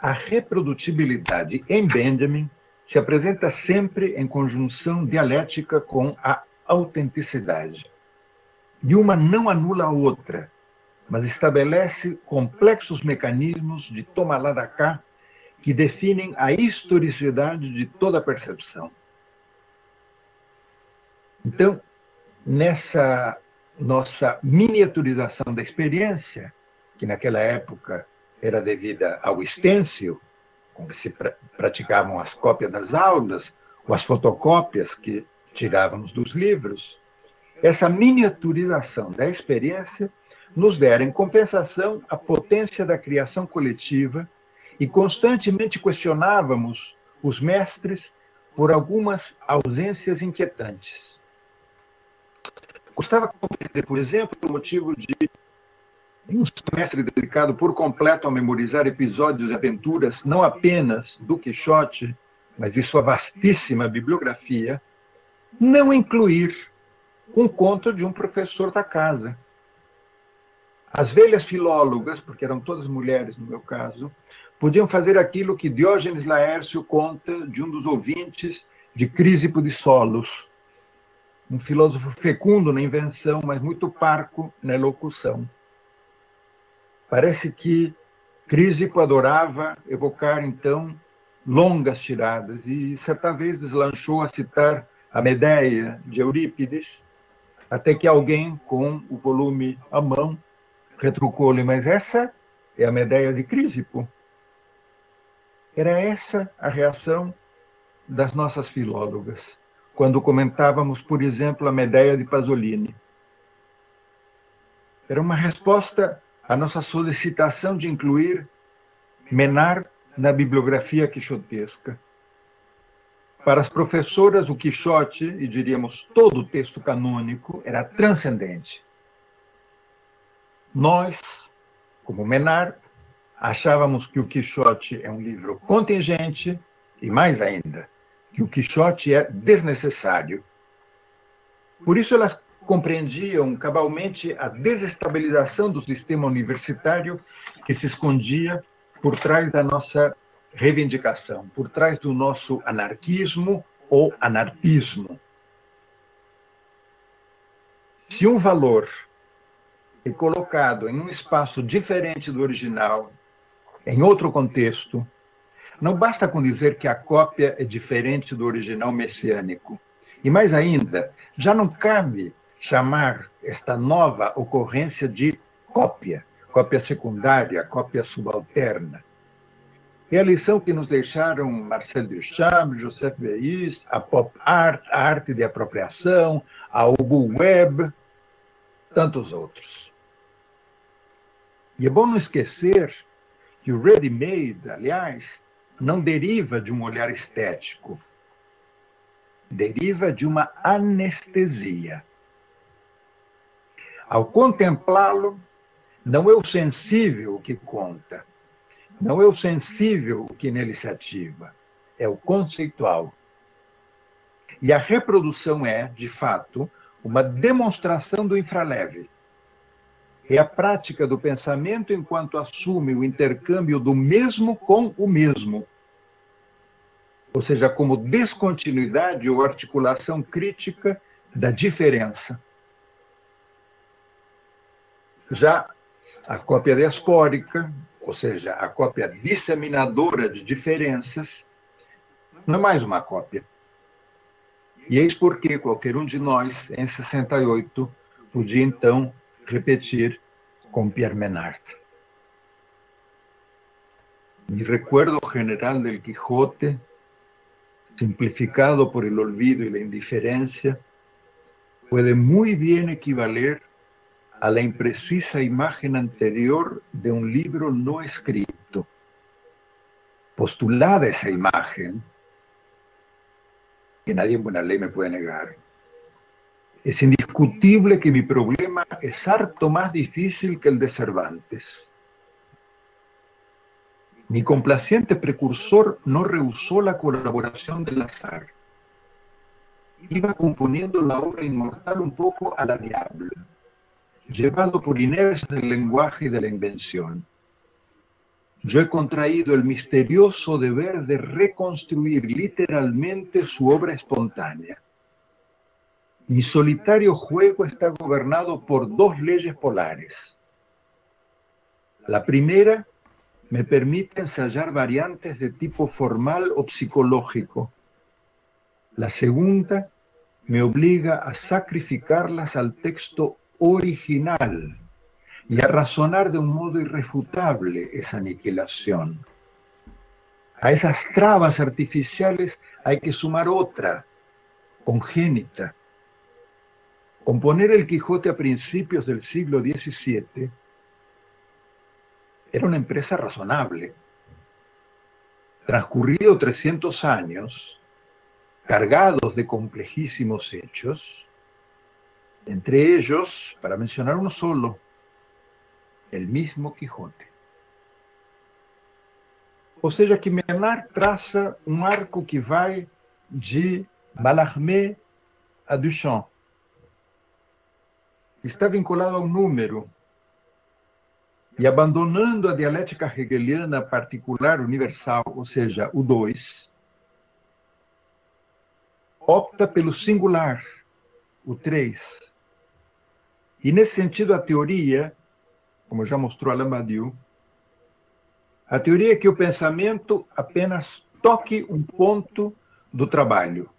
A reprodutibilidade em Benjamin se apresenta sempre em conjunção dialética com a autenticidade. E uma não anula a outra, mas estabelece complexos mecanismos de toma lá da cá que definem a historicidade de toda a percepção. Então, nessa nossa miniaturização da experiência, que naquela época era devida ao stencil, com que se praticavam as cópias das aulas, ou as fotocópias que tirávamos dos livros, essa miniaturização da experiência nos dera em compensação a potência da criação coletiva e constantemente questionávamos os mestres por algumas ausências inquietantes. Gostava de compreender, por exemplo, o motivo de um semestre dedicado por completo a memorizar episódios e aventuras, não apenas do Quixote, mas de sua vastíssima bibliografia, não incluir um conto de um professor da casa. As velhas filólogas, porque eram todas mulheres no meu caso, podiam fazer aquilo que Diógenes Laércio conta de um dos ouvintes de Crísipo de Solos, um filósofo fecundo na invenção, mas muito parco na elocução. Parece que Crísipo adorava evocar, então, longas tiradas, e certa vez deslanchou a citar a Medéia de Eurípides, até que alguém, com o volume à mão, retrucou-lhe: mas essa é a Medéia de Crísipo. Era essa a reação das nossas filólogas, quando comentávamos, por exemplo, a Medéia de Pasolini. Era uma resposta à nossa solicitação de incluir Menard na bibliografia quixotesca. Para as professoras, o Quixote, e diríamos todo o texto canônico, era transcendente. Nós, como Menard, achávamos que o Quixote é um livro contingente e mais ainda, que o Quixote é desnecessário. Por isso elas compreendiam cabalmente a desestabilização do sistema universitário que se escondia por trás da nossa reivindicação, por trás do nosso anarquismo ou anarquismo. Se um valor é colocado em um espaço diferente do original, em outro contexto, não basta com dizer que a cópia é diferente do original messiânico. E mais ainda, já não cabe chamar esta nova ocorrência de cópia, cópia secundária, cópia subalterna. É a lição que nos deixaram Marcel Duchamp, Joseph Beuys, a pop art, a arte de apropriação, a Hugo Webb, tantos outros. E é bom não esquecer que o ready-made, aliás, não deriva de um olhar estético, deriva de uma anestesia. Ao contemplá-lo, não é o sensível o que conta, não é o sensível o que nele se ativa, é o conceitual. E a reprodução é, de fato, uma demonstração do infraleve. É a prática do pensamento enquanto assume o intercâmbio do mesmo com o mesmo. Ou seja, como descontinuidade ou articulação crítica da diferença. Já a cópia diaspórica, ou seja, a cópia disseminadora de diferenças, não é mais uma cópia. E eis porque qualquer um de nós, em 68, podia então repetir con Pierre Menard. Mi recuerdo general del Quijote, simplificado por el olvido y la indiferencia, puede muy bien equivaler a la imprecisa imagen anterior de un libro no escrito. Postulada esa imagen, que nadie en buena ley me puede negar, es indiscutible que mi problema es harto más difícil que el de Cervantes. Mi complaciente precursor no rehusó la colaboración del azar. Iba componiendo la obra inmortal un poco a la diabla, llevado por inercia del lenguaje y de la invención. Yo he contraído el misterioso deber de reconstruir literalmente su obra espontánea. Mi solitario juego está gobernado por dos leyes polares. La primera me permite ensayar variantes de tipo formal o psicológico. La segunda me obliga a sacrificarlas al texto original y a razonar de un modo irrefutable esa aniquilación. A esas trabas artificiales hay que sumar otra, congénita. Componer el Quijote a principios del siglo XVII era una empresa razonable. Transcurrido 300 años, cargados de complejísimos hechos, entre ellos, para mencionar uno solo, el mismo Quijote. Ou seja, que Menard traça um arco que vai de Mallarmé a Duchamp. Está vinculado ao número. E abandonando a dialética hegeliana particular universal, ou seja, o 2, opta pelo singular, o 3. E nesse sentido a teoria, como já mostrou Alain Badiou, a teoria é que o pensamento apenas toque um ponto do trabalho.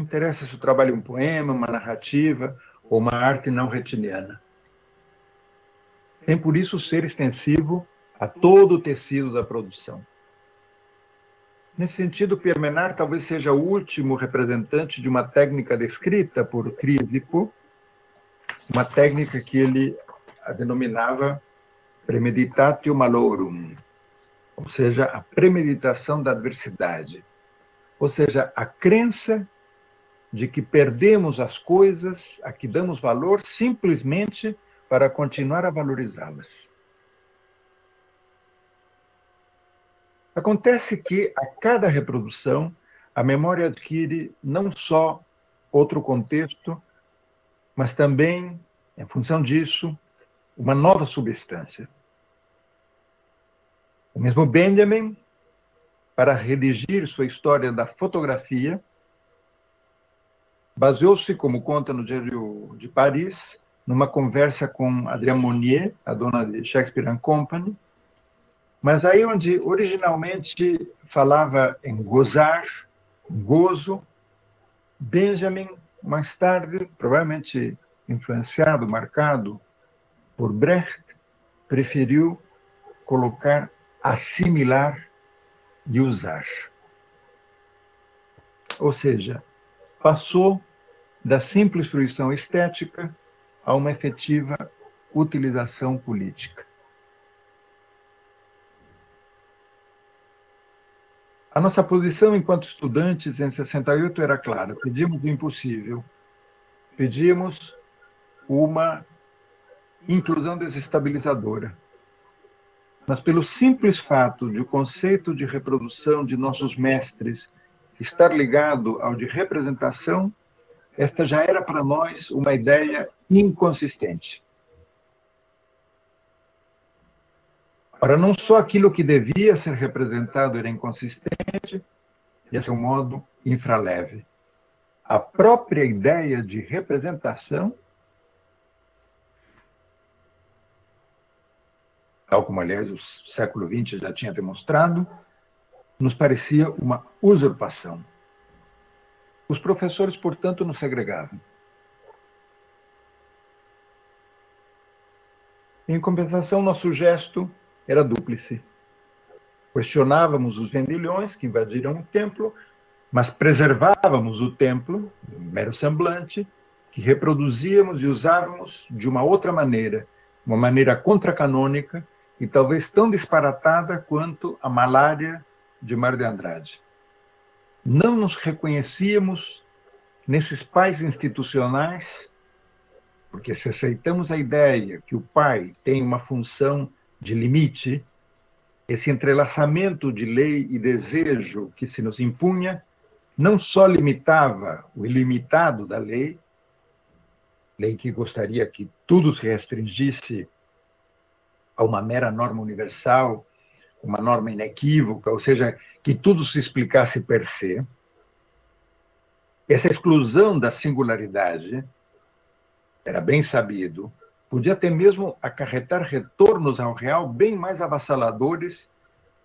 Não interessa se o trabalho é um poema, uma narrativa ou uma arte não retiniana. Tem por isso ser extensivo a todo o tecido da produção. Nesse sentido, Pierre Menard talvez seja o último representante de uma técnica descrita por Chrysippus, uma técnica que ele a denominava premeditatio malorum, ou seja, a premeditação da adversidade, ou seja, a crença de que perdemos as coisas a que damos valor simplesmente para continuar a valorizá-las. Acontece que, a cada reprodução, a memória adquire não só outro contexto, mas também, em função disso, uma nova substância. O mesmo Benjamin, para redigir sua história da fotografia, baseou-se, como conta no Diário de Paris, numa conversa com Adrienne Monnier, a dona de Shakespeare and Company, mas aí onde originalmente falava em gozar, gozo, Benjamin, mais tarde, provavelmente influenciado, marcado por Brecht, preferiu colocar assimilar e usar. Ou seja, passou da simples fruição estética a uma efetiva utilização política. A nossa posição enquanto estudantes em 68 era clara: pedimos o impossível, pedimos uma inclusão desestabilizadora. Mas pelo simples fato de o conceito de reprodução de nossos mestres estar ligado ao de representação, esta já era para nós uma ideia inconsistente. Ora, não só aquilo que devia ser representado era inconsistente, e a seu modo infraleve. A própria ideia de representação, tal como, aliás, o século XX já tinha demonstrado, nos parecia uma usurpação. Os professores, portanto, nos segregavam. Em compensação, nosso gesto era dúplice. Questionávamos os vendilhões que invadiram o templo, mas preservávamos o templo, um mero semblante, que reproduzíamos e usávamos de uma outra maneira, uma maneira contracanônica e talvez tão disparatada quanto a malária de Mário de Andrade. Não nos reconhecíamos nesses pais institucionais, porque se aceitamos a ideia que o pai tem uma função de limite, esse entrelaçamento de lei e desejo que se nos impunha não só limitava o ilimitado da lei, lei que gostaria que tudo se restringisse a uma mera norma universal, uma norma inequívoca, ou seja, que tudo se explicasse per se. Essa exclusão da singularidade, era bem sabido, podia até mesmo acarretar retornos ao real bem mais avassaladores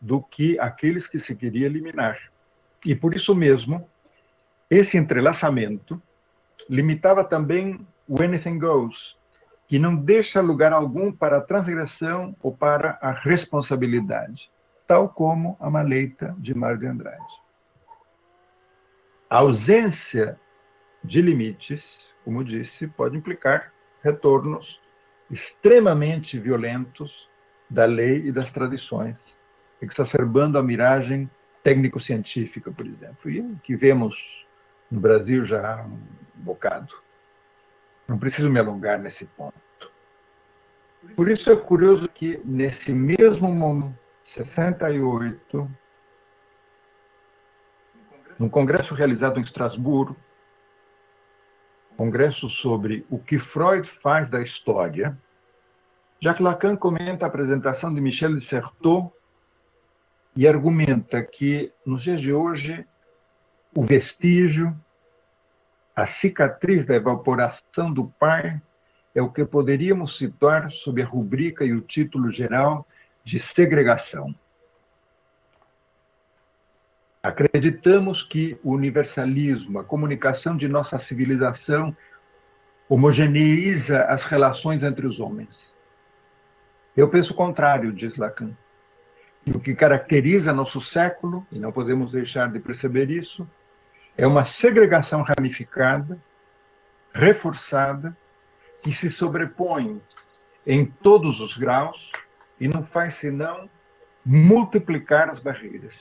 do que aqueles que se queria eliminar. E por isso mesmo, esse entrelaçamento limitava também o anything goes, que não deixa lugar algum para a transgressão ou para a responsabilidade, tal como a Maleita de Mário de Andrade. A ausência de limites, como disse, pode implicar retornos extremamente violentos da lei e das tradições, exacerbando a miragem técnico-científica, por exemplo, e que vemos no Brasil já há um bocado. Não preciso me alongar nesse ponto. Por isso é curioso que, nesse mesmo momento, 68, num congresso realizado em Estrasburgo, congresso sobre o que Freud faz da história, Jacques Lacan comenta a apresentação de Michel de Certeau e argumenta que, nos dias de hoje, o vestígio, a cicatriz da evaporação do pai é o que poderíamos situar sob a rubrica e o título geral de segregação. Acreditamos que o universalismo, a comunicação de nossa civilização, homogeneiza as relações entre os homens. Eu penso o contrário, diz Lacan. E o que caracteriza nosso século, e não podemos deixar de perceber isso, é uma segregação ramificada, reforçada, que se sobrepõe em todos os graus e não faz senão multiplicar as barreiras.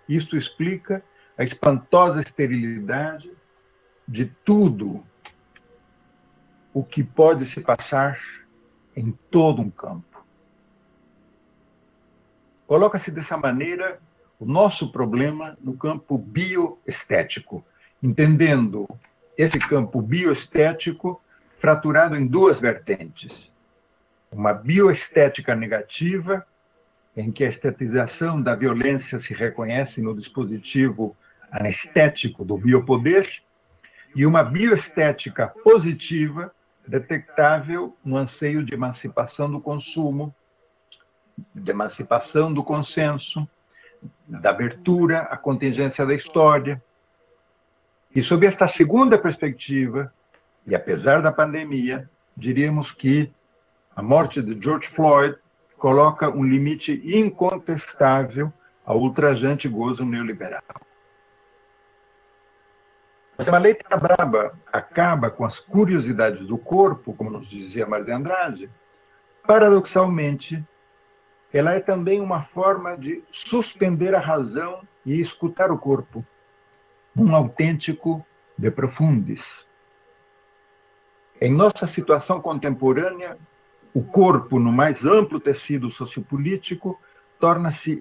Isto explica a espantosa esterilidade de tudo o que pode se passar em todo um campo. coloca-se dessa maneira o nosso problema no campo bioestético, entendendo esse campo bioestético fraturado em duas vertentes. Uma bioestética negativa, em que a estetização da violência se reconhece no dispositivo anestético do biopoder, e uma bioestética positiva, detectável no anseio de emancipação do consumo, de emancipação do consenso, da abertura à contingência da história. E sob esta segunda perspectiva, e apesar da pandemia, diríamos que a morte de George Floyd coloca um limite incontestável ao ultrajante gozo neoliberal. Mas a lei tá braba acaba com as curiosidades do corpo, como nos dizia Mário de Andrade. Paradoxalmente, ela é também uma forma de suspender a razão e escutar o corpo, um autêntico de profundis. Em nossa situação contemporânea, o corpo, no mais amplo tecido sociopolítico, torna-se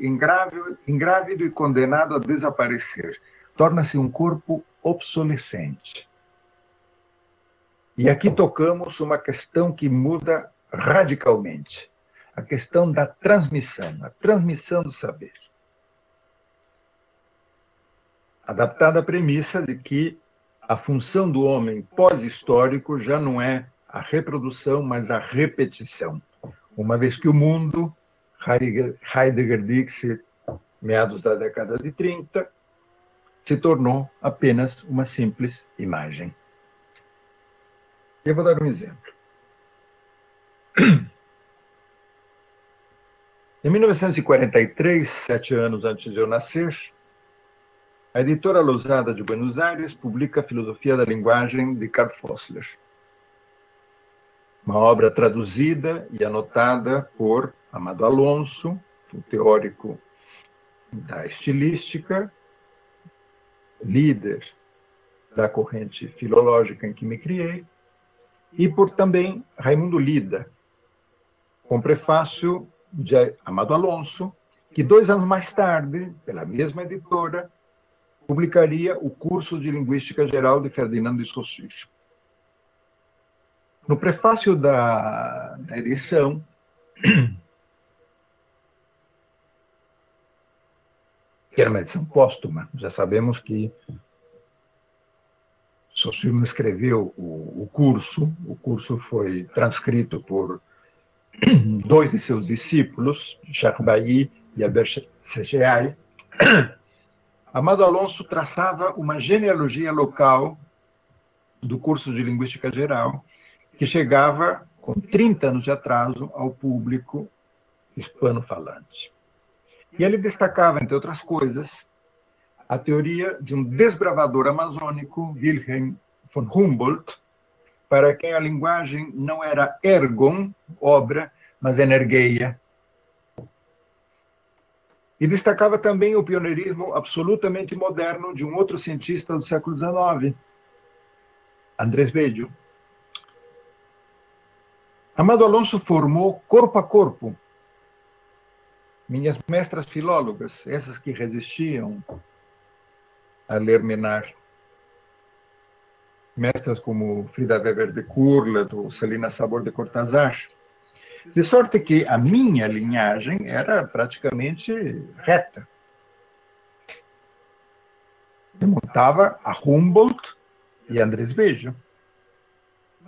ingrávido e condenado a desaparecer. Torna-se um corpo obsolescente. E aqui tocamos uma questão que muda radicalmente. A questão da transmissão, a transmissão do saber. Adaptada à premissa de que a função do homem pós-histórico já não é a reprodução, mas a repetição. Uma vez que o mundo, Heidegger Dixit, meados da década de 30, se tornou apenas uma simples imagem. Eu vou dar um exemplo. Em 1943, 7 anos antes de eu nascer, a editora Lousada de Buenos Aires publica a Filosofia da Linguagem de Karl Fossler. Uma obra traduzida e anotada por Amado Alonso, o teórico da estilística, líder da corrente filológica em que me criei, e por também Raimundo Lida, com prefácio de Amado Alonso, que 2 anos mais tarde, pela mesma editora, publicaria o Curso de Linguística Geral de Ferdinand de Saussure. No prefácio da edição, que era uma edição póstuma, já sabemos que Saussure não escreveu o curso foi transcrito por 2 de seus discípulos, Jacques Bailly e Albert Segeai. Amado Alonso traçava uma genealogia local do curso de Linguística Geral, que chegava, com 30 anos de atraso, ao público hispano-falante. E ele destacava, entre outras coisas, a teoria de um desbravador amazônico, Wilhelm von Humboldt, para quem a linguagem não era ergon, obra, mas energeia. E destacava também o pioneirismo absolutamente moderno de um outro cientista do século XIX, Andrés Bello. Amado Alonso formou corpo a corpo minhas mestras filólogas, essas que resistiam a ler Menard. Mestras como Frida Weber de Kurlat ou Celina Sabor de Cortázar. De sorte que a minha linhagem era praticamente reta. Remontava a Humboldt e Andrés Bello.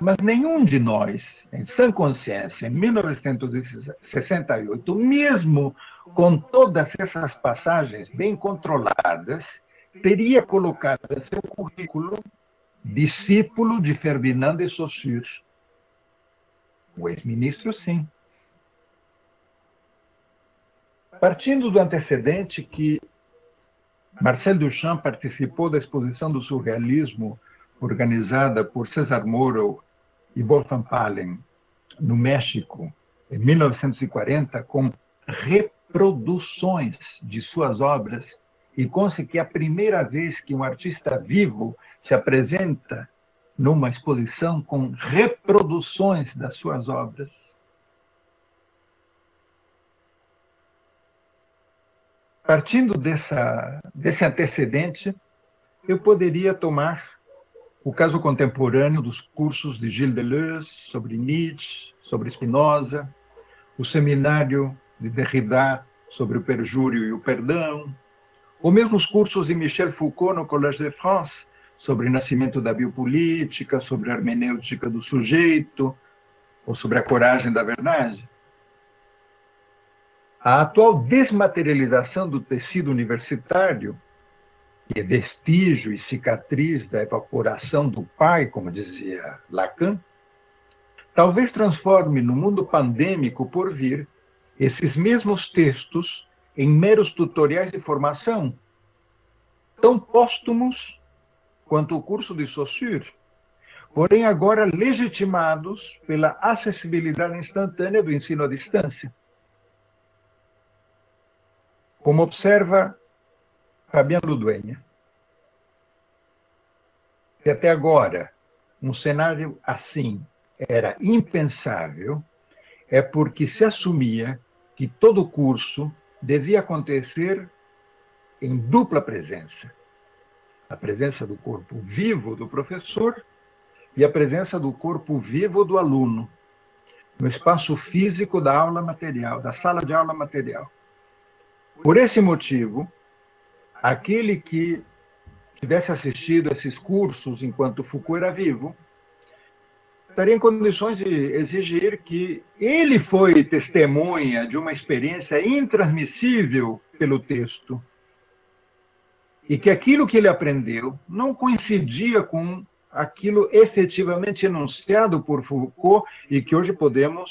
Mas nenhum de nós, em sã consciência, em 1968, mesmo com todas essas passagens bem controladas, teria colocado em seu currículo discípulo de Ferdinand de Saussure. O ex-ministro, sim. Partindo do antecedente que Marcel Duchamp participou da exposição do surrealismo organizada por César Moro e Wolfgang Pahlen no México, em 1940, com reproduções de suas obras, e consta que é a primeira vez que um artista vivo se apresenta numa exposição com reproduções das suas obras. Partindo desse antecedente, eu poderia tomar o caso contemporâneo dos cursos de Gilles Deleuze sobre Nietzsche, sobre Spinoza, o seminário de Derrida sobre o perjúrio e o perdão, ou mesmo os cursos de Michel Foucault no Collège de France sobre o nascimento da biopolítica, sobre a hermenêutica do sujeito, ou sobre a coragem da verdade. A atual desmaterialização do tecido universitário, que é vestígio e cicatriz da evaporação do pai, como dizia Lacan, talvez transforme no mundo pandêmico por vir esses mesmos textos em meros tutoriais de formação, tão póstumos quanto o curso de Saussure, porém agora legitimados pela acessibilidade instantânea do ensino à distância. Como observa Fabiano Dueña, que até agora um cenário assim era impensável, é porque se assumia que todo o curso devia acontecer em dupla presença. A presença do corpo vivo do professor e a presença do corpo vivo do aluno, no espaço físico da aula material, da sala de aula material. Por esse motivo, aquele que tivesse assistido a esses cursos enquanto Foucault era vivo, estaria em condições de exigir que ele foi testemunha de uma experiência intransmissível pelo texto e que aquilo que ele aprendeu não coincidia com aquilo efetivamente enunciado por Foucault e que hoje podemos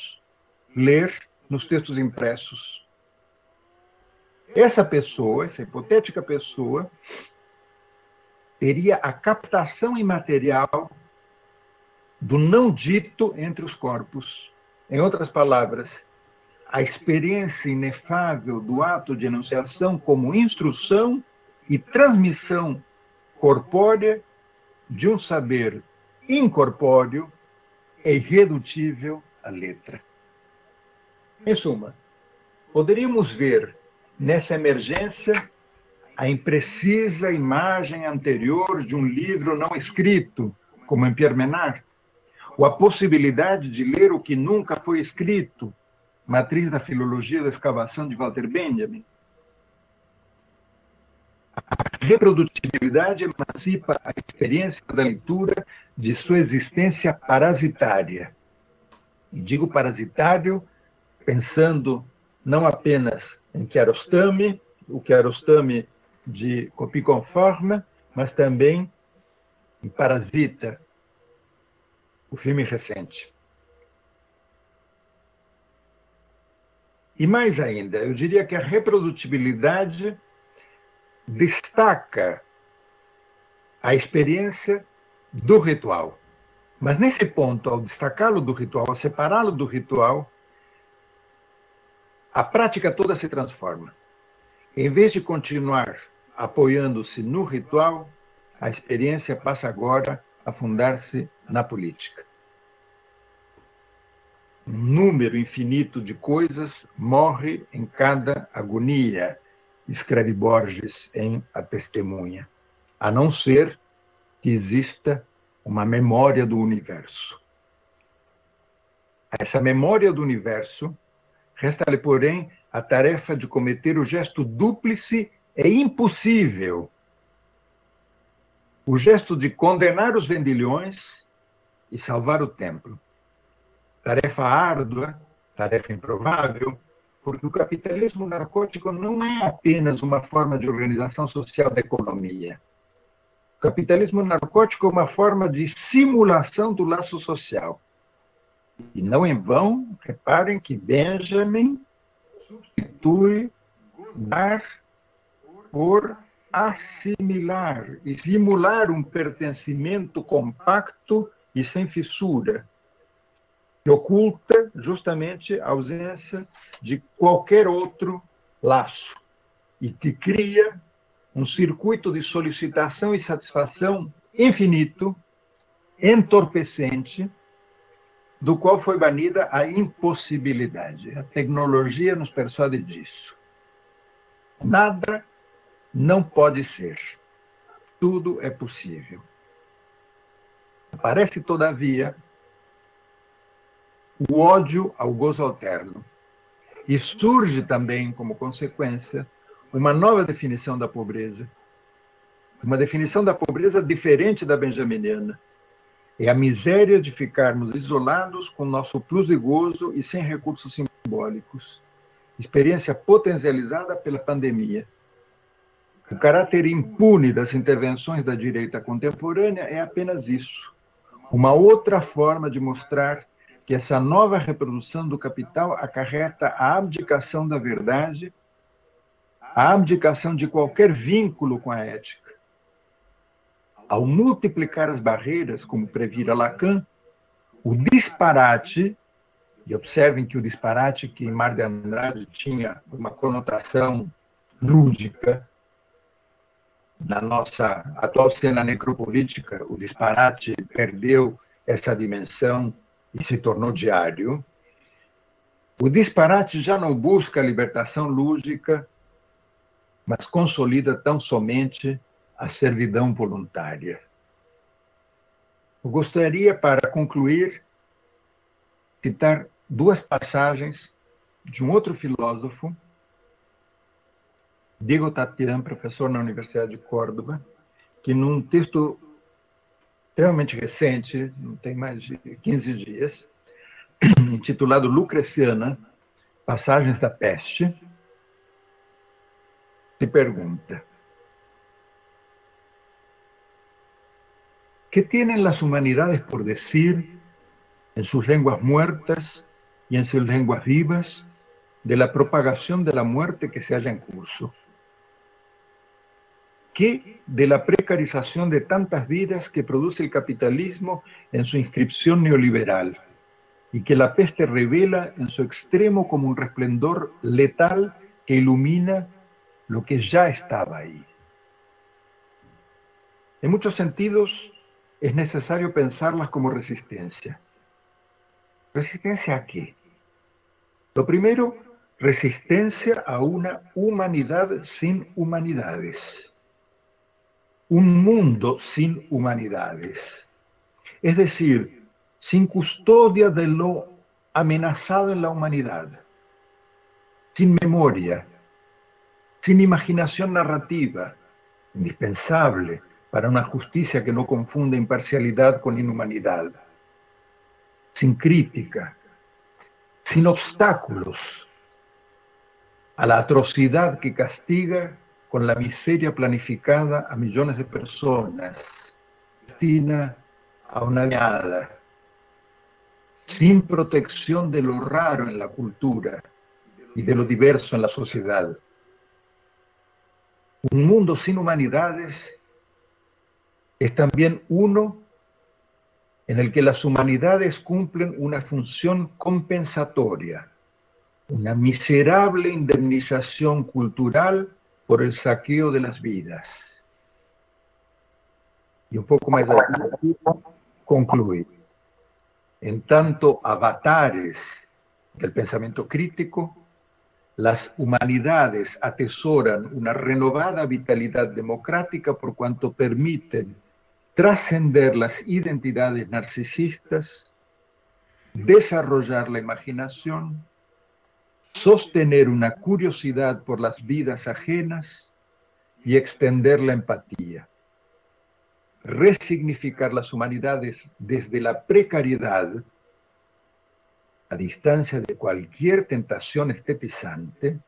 ler nos textos impressos. Essa pessoa, essa hipotética pessoa, teria a captação imaterial do não dito entre os corpos. Em outras palavras, a experiência inefável do ato de enunciação como instrução e transmissão corpórea de um saber incorpóreo é irredutível à letra. Em suma, poderíamos ver nessa emergência a imprecisa imagem anterior de um livro não escrito, como em Pierre Menard, ou a possibilidade de ler o que nunca foi escrito, matriz da filologia da escavação de Walter Benjamin. A reprodutibilidade emancipa a experiência da leitura de sua existência parasitária. E digo parasitário pensando não apenas em Kiarostami, o Kiarostami de Copie Conforme, mas também em Parasita, o filme recente. E mais ainda, eu diria que a reprodutibilidade destaca a experiência do ritual. Mas nesse ponto, ao destacá-lo do ritual, ao separá-lo do ritual, a prática toda se transforma. Em vez de continuar apoiando-se no ritual, a experiência passa agora a fundar-se na política. Um número infinito de coisas morre em cada agonia, escreve Borges em A Testemunha, a não ser que exista uma memória do universo. A essa memória do universo resta-lhe, porém, a tarefa de cometer o gesto dúplice e impossível. O gesto de condenar os vendilhões e salvar o templo. Tarefa árdua, tarefa improvável, porque o capitalismo narcótico não é apenas uma forma de organização social da economia. O capitalismo narcótico é uma forma de simulação do laço social. E não em vão, reparem que Benjamin substitui dar por assimilar e simular um pertencimento compacto e sem fissura, que oculta justamente a ausência de qualquer outro laço e que cria um circuito de solicitação e satisfação infinito, entorpecente, do qual foi banida a impossibilidade. A tecnologia nos persuade disso. Nada não pode ser. Tudo é possível. Aparece, todavia, o ódio ao gozo alterno. E surge também, como consequência, uma nova definição da pobreza. Uma definição da pobreza diferente da benjaminiana. É a miséria de ficarmos isolados com nosso plus de gozo e sem recursos simbólicos. Experiência potencializada pela pandemia. O caráter impune das intervenções da direita contemporânea é apenas isso. Uma outra forma de mostrar que essa nova reprodução do capital acarreta a abdicação da verdade, a abdicação de qualquer vínculo com a ética. Ao multiplicar as barreiras, como previra Lacan, o disparate, e observem que o disparate que Mar de Andrade tinha uma conotação lúdica, na nossa atual cena necropolítica, o disparate perdeu essa dimensão e se tornou diário. O disparate já não busca a libertação lúdica, mas consolida tão somente a servidão voluntária. Eu gostaria, para concluir, citar duas passagens de um outro filósofo, Diego Tatian, professor na Universidade de Córdoba, que num texto extremamente recente, não tem mais de 15 dias, intitulado Lucreciana, Passagens da Peste, se pergunta: ¿qué tienen las humanidades por decir en sus lenguas muertas y en sus lenguas vivas de la propagación de la muerte que se halla en curso? ¿Qué de la precarización de tantas vidas que produce el capitalismo en su inscripción neoliberal y que la peste revela en su extremo como un resplandor letal que ilumina lo que ya estaba ahí? En muchos sentidos, es necesario pensarlas como resistencia. ¿Resistencia a qué? Lo primero, resistencia a una humanidad sin humanidades. Un mundo sin humanidades. Es decir, sin custodia de lo amenazado en la humanidad. Sin memoria. Sin imaginación narrativa, indispensable para una justicia que no confunda imparcialidad con inhumanidad. Sin crítica, sin obstáculos a la atrocidad que castiga con la miseria planificada a millones de personas, destina a una nada, sin protección de lo raro en la cultura y de lo diverso en la sociedad. Un mundo sin humanidades es también uno en el que las humanidades cumplen una función compensatoria, una miserable indemnización cultural por el saqueo de las vidas. Y un poco más adelante concluye. En tanto avatares del pensamiento crítico, las humanidades atesoran una renovada vitalidad democrática por cuanto permiten trascender las identidades narcisistas, desarrollar la imaginación, sostener una curiosidad por las vidas ajenas y extender la empatía. Resignificar las humanidades desde la precariedad, a distancia de cualquier tentación estetizante,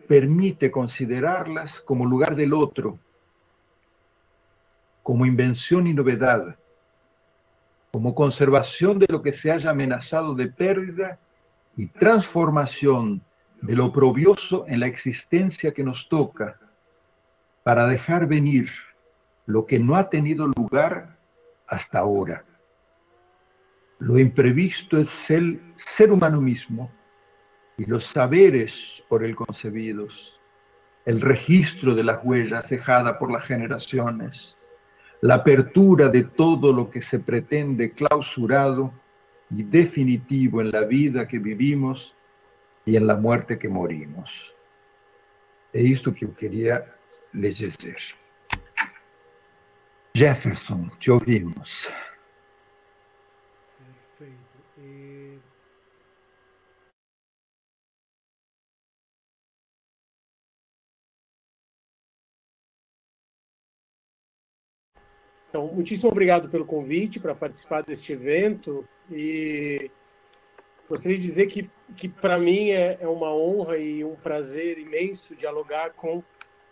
permite considerarlas como lugar del otro, como invención y novedad, como conservación de lo que se haya amenazado de pérdida y transformación de lo oprobioso en la existencia que nos toca, para dejar venir lo que no ha tenido lugar hasta ahora. Lo imprevisto es el ser humano mismo y los saberes por él concebidos, el registro de las huellas dejadas por las generaciones, la apertura de todo lo que se pretende clausurado y definitivo en la vida que vivimos y en la muerte que morimos. É isto que eu queria lhes dizer. Jefferson, te ouvimos. Perfeito. Então, muitíssimo obrigado pelo convite para participar deste evento e gostaria de dizer que para mim é uma honra e um prazer imenso dialogar com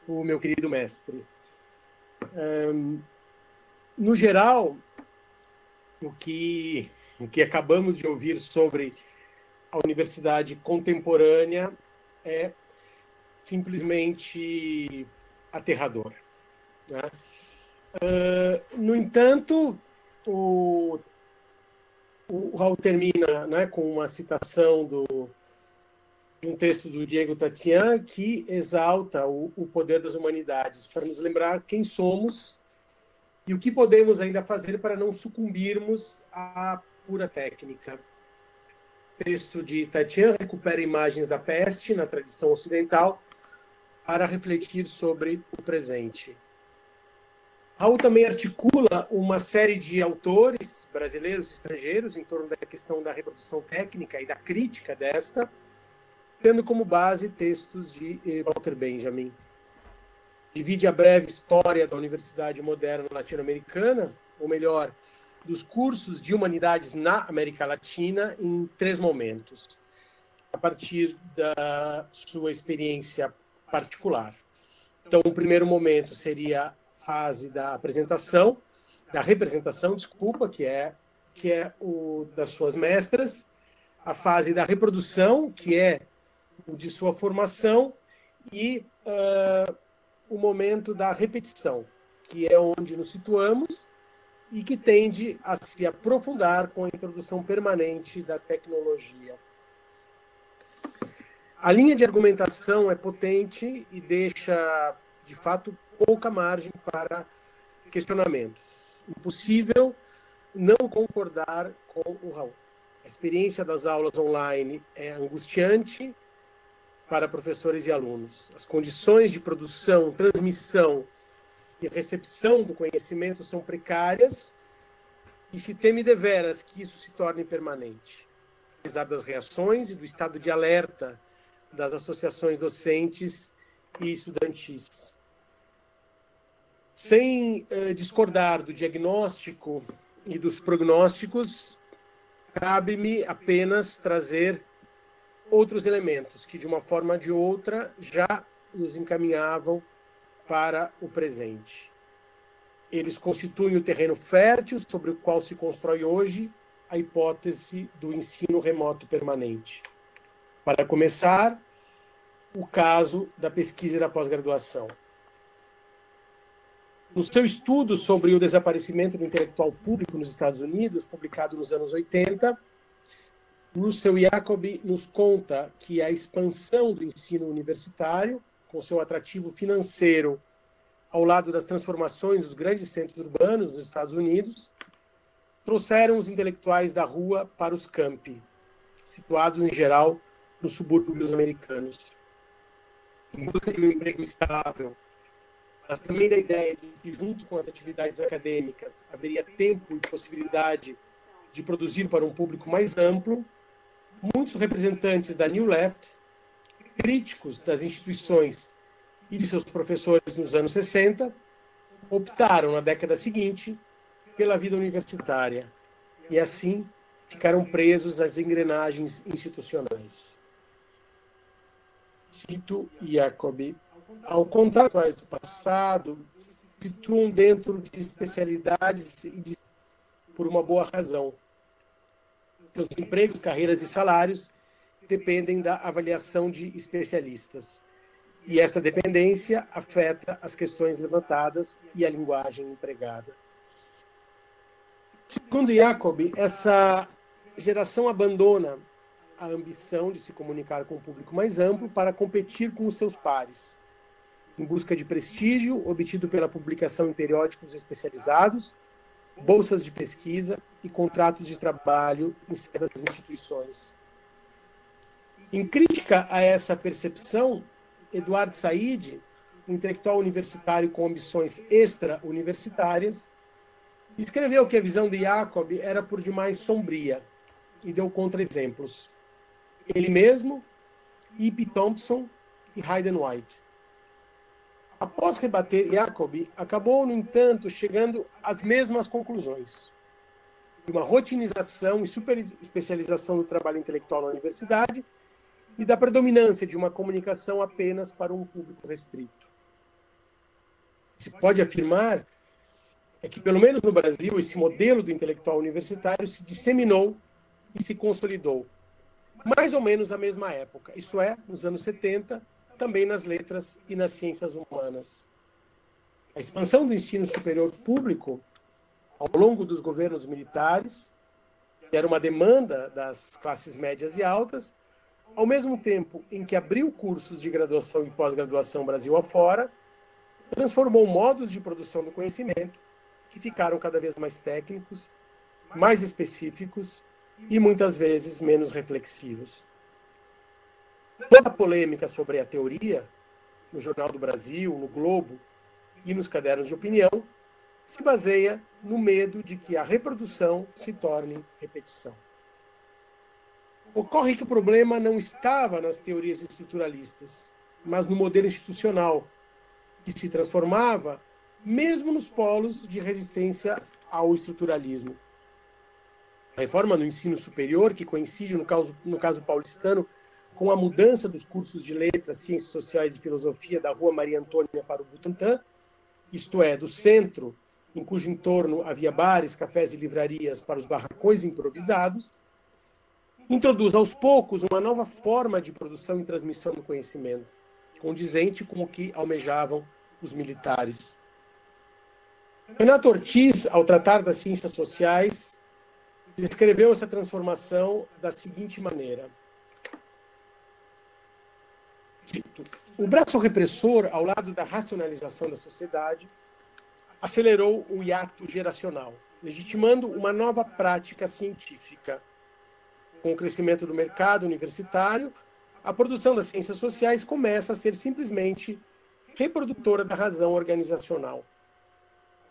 o meu querido mestre. No geral, o que acabamos de ouvir sobre a universidade contemporânea é simplesmente aterrador, né? No entanto, o Raul termina, né, com uma citação de um texto do Diego Tatian que exalta o poder das humanidades, para nos lembrar quem somos e o que podemos ainda fazer para não sucumbirmos à pura técnica. O texto de Tatian recupera imagens da peste na tradição ocidental para refletir sobre o presente. Raul também articula uma série de autores brasileiros e estrangeiros em torno da questão da reprodução técnica e da crítica desta, tendo como base textos de Walter Benjamin. Divide a breve história da Universidade Moderna Latino-Americana, ou melhor, dos cursos de humanidades na América Latina, em 3 momentos, a partir da sua experiência particular. Então, o primeiro momento seria fase da apresentação, da representação, desculpa, que é o das suas mestras, a fase da reprodução, que é o de sua formação, e o momento da repetição, que é onde nos situamos e que tende a se aprofundar com a introdução permanente da tecnologia. A linha de argumentação é potente e deixa, de fato, pouca margem para questionamentos. Impossível não concordar com o Raul. A experiência das aulas online é angustiante para professores e alunos. As condições de produção, transmissão e recepção do conhecimento são precárias e se teme deveras que isso se torne permanente. Apesar das reações e do estado de alerta das associações docentes e estudantis. Sem discordar do diagnóstico e dos prognósticos, cabe-me apenas trazer outros elementos que, de uma forma ou de outra, já nos encaminhavam para o presente. Eles constituem o terreno fértil sobre o qual se constrói hoje a hipótese do ensino remoto permanente. Para começar, o caso da pesquisa e da pós-graduação. No seu estudo sobre o desaparecimento do intelectual público nos Estados Unidos, publicado nos anos 80, Russell Jacob nos conta que a expansão do ensino universitário, com seu atrativo financeiro ao lado das transformações dos grandes centros urbanos dos Estados Unidos, trouxeram os intelectuais da rua para os campi, situados em geral nos subúrbios americanos. Em busca de um emprego estável, mas também da ideia de que, junto com as atividades acadêmicas, haveria tempo e possibilidade de produzir para um público mais amplo, muitos representantes da New Left, críticos das instituições e de seus professores nos anos 60, optaram na década seguinte pela vida universitária e, assim, ficaram presos às engrenagens institucionais. Cito Jacob: ao contrário do passado, se situam dentro de especialidades por uma boa razão. Seus empregos, carreiras e salários dependem da avaliação de especialistas. E esta dependência afeta as questões levantadas e a linguagem empregada. Segundo Jacob, essa geração abandona a ambição de se comunicar com um público mais amplo para competir com os seus pares, em busca de prestígio obtido pela publicação em periódicos especializados, bolsas de pesquisa e contratos de trabalho em certas instituições. Em crítica a essa percepção, Eduard Said, um intelectual universitário com ambições extra-universitárias, escreveu que a visão de Jacob era por demais sombria e deu contra-exemplos. Ele mesmo, E.P. Thompson e Hayden White. Após rebater Jacob, acabou, no entanto, chegando às mesmas conclusões. De uma rotinização e superespecialização do trabalho intelectual na universidade e da predominância de uma comunicação apenas para um público restrito. Se pode afirmar é que, pelo menos no Brasil, esse modelo do intelectual universitário se disseminou e se consolidou, mais ou menos à mesma época, isto é, nos anos 70, também nas letras e nas ciências humanas. A expansão do ensino superior público, ao longo dos governos militares, que era uma demanda das classes médias e altas, ao mesmo tempo em que abriu cursos de graduação e pós-graduação Brasil afora, transformou modos de produção do conhecimento que ficaram cada vez mais técnicos, mais específicos e muitas vezes menos reflexivos. Toda a polêmica sobre a teoria, no Jornal do Brasil, no Globo e nos cadernos de opinião, se baseia no medo de que a reprodução se torne repetição. Ocorre que o problema não estava nas teorias estruturalistas, mas no modelo institucional, que se transformava mesmo nos polos de resistência ao estruturalismo. A reforma no ensino superior, que coincide, no caso paulistano, com a mudança dos cursos de letras, ciências sociais e filosofia da Rua Maria Antônia para o Butantã, isto é, do centro, em cujo entorno havia bares, cafés e livrarias, para os barracões improvisados, introduz aos poucos uma nova forma de produção e transmissão do conhecimento, condizente com o que almejavam os militares. Renato Ortiz, ao tratar das ciências sociais, descreveu essa transformação da seguinte maneira. Cito: o braço repressor, ao lado da racionalização da sociedade, acelerou o hiato geracional, legitimando uma nova prática científica. Com o crescimento do mercado universitário, a produção das ciências sociais começa a ser simplesmente reprodutora da razão organizacional.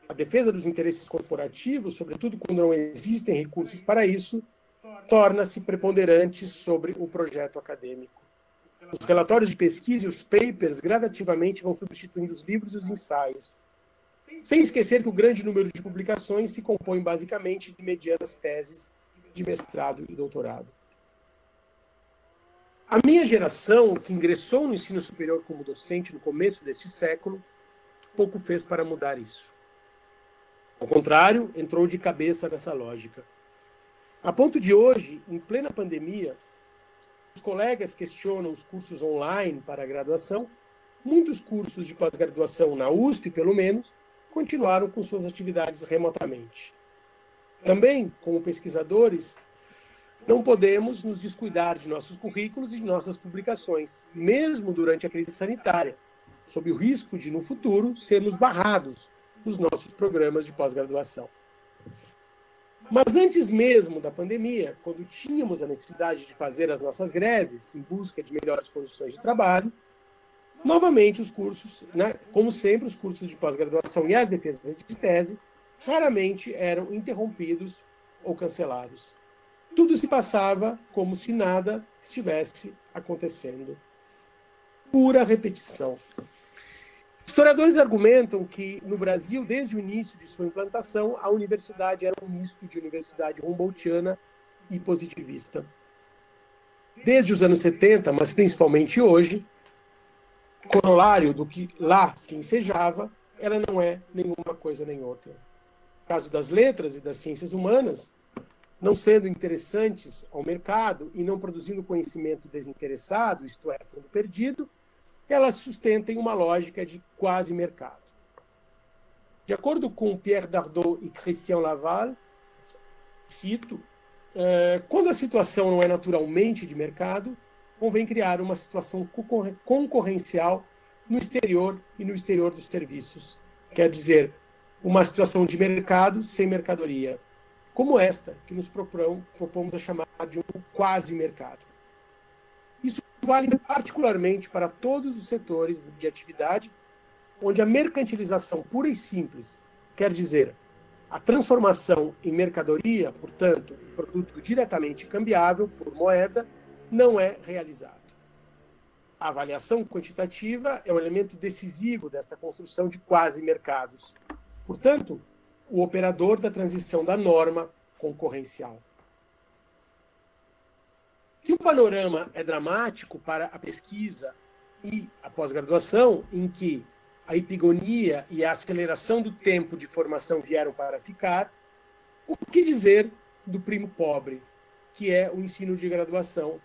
A defesa dos interesses corporativos, sobretudo quando não existem recursos para isso, torna-se preponderante sobre o projeto acadêmico. Os relatórios de pesquisa e os papers gradativamente vão substituindo os livros e os ensaios, sem esquecer que o grande número de publicações se compõe basicamente de medianas teses de mestrado e doutorado. A minha geração, que ingressou no ensino superior como docente no começo deste século, pouco fez para mudar isso. Ao contrário, entrou de cabeça nessa lógica. A ponto de hoje, em plena pandemia, os colegas questionam os cursos online para a graduação. Muitos cursos de pós-graduação, na USP pelo menos, continuaram com suas atividades remotamente. Também, como pesquisadores, não podemos nos descuidar de nossos currículos e de nossas publicações, mesmo durante a crise sanitária, sob o risco de, no futuro, sermos barrados dos nossos programas de pós-graduação. Mas antes mesmo da pandemia, quando tínhamos a necessidade de fazer as nossas greves em busca de melhores condições de trabalho, novamente os cursos, como sempre, os cursos de pós-graduação e as defesas de tese, raramente eram interrompidos ou cancelados. Tudo se passava como se nada estivesse acontecendo. Pura repetição. Historiadores argumentam que, no Brasil, desde o início de sua implantação, a universidade era um misto de universidade humboldtiana e positivista. Desde os anos 70, mas principalmente hoje, corolário do que lá se ensejava, ela não é nenhuma coisa nem outra. No caso das letras e das ciências humanas, não sendo interessantes ao mercado e não produzindo conhecimento desinteressado, isto é, fundo perdido, elas sustentem uma lógica de quase mercado. De acordo com Pierre Dardot e Christian Laval, cito, quando a situação não é naturalmente de mercado, convém criar uma situação concorrencial no exterior e no exterior dos serviços. Quer dizer, uma situação de mercado sem mercadoria, como esta, que nos propomos a chamar de um quase-mercado. Isso vale particularmente para todos os setores de atividade onde a mercantilização pura e simples, quer dizer, a transformação em mercadoria, portanto, um produto diretamente cambiável por moeda, não é realizado. A avaliação quantitativa é um elemento decisivo desta construção de quase-mercados. Portanto, o operador da transição da norma concorrencial. Se o panorama é dramático para a pesquisa e a pós-graduação, em que a epigonia e a aceleração do tempo de formação vieram para ficar, o que dizer do primo pobre, que é o ensino de graduação,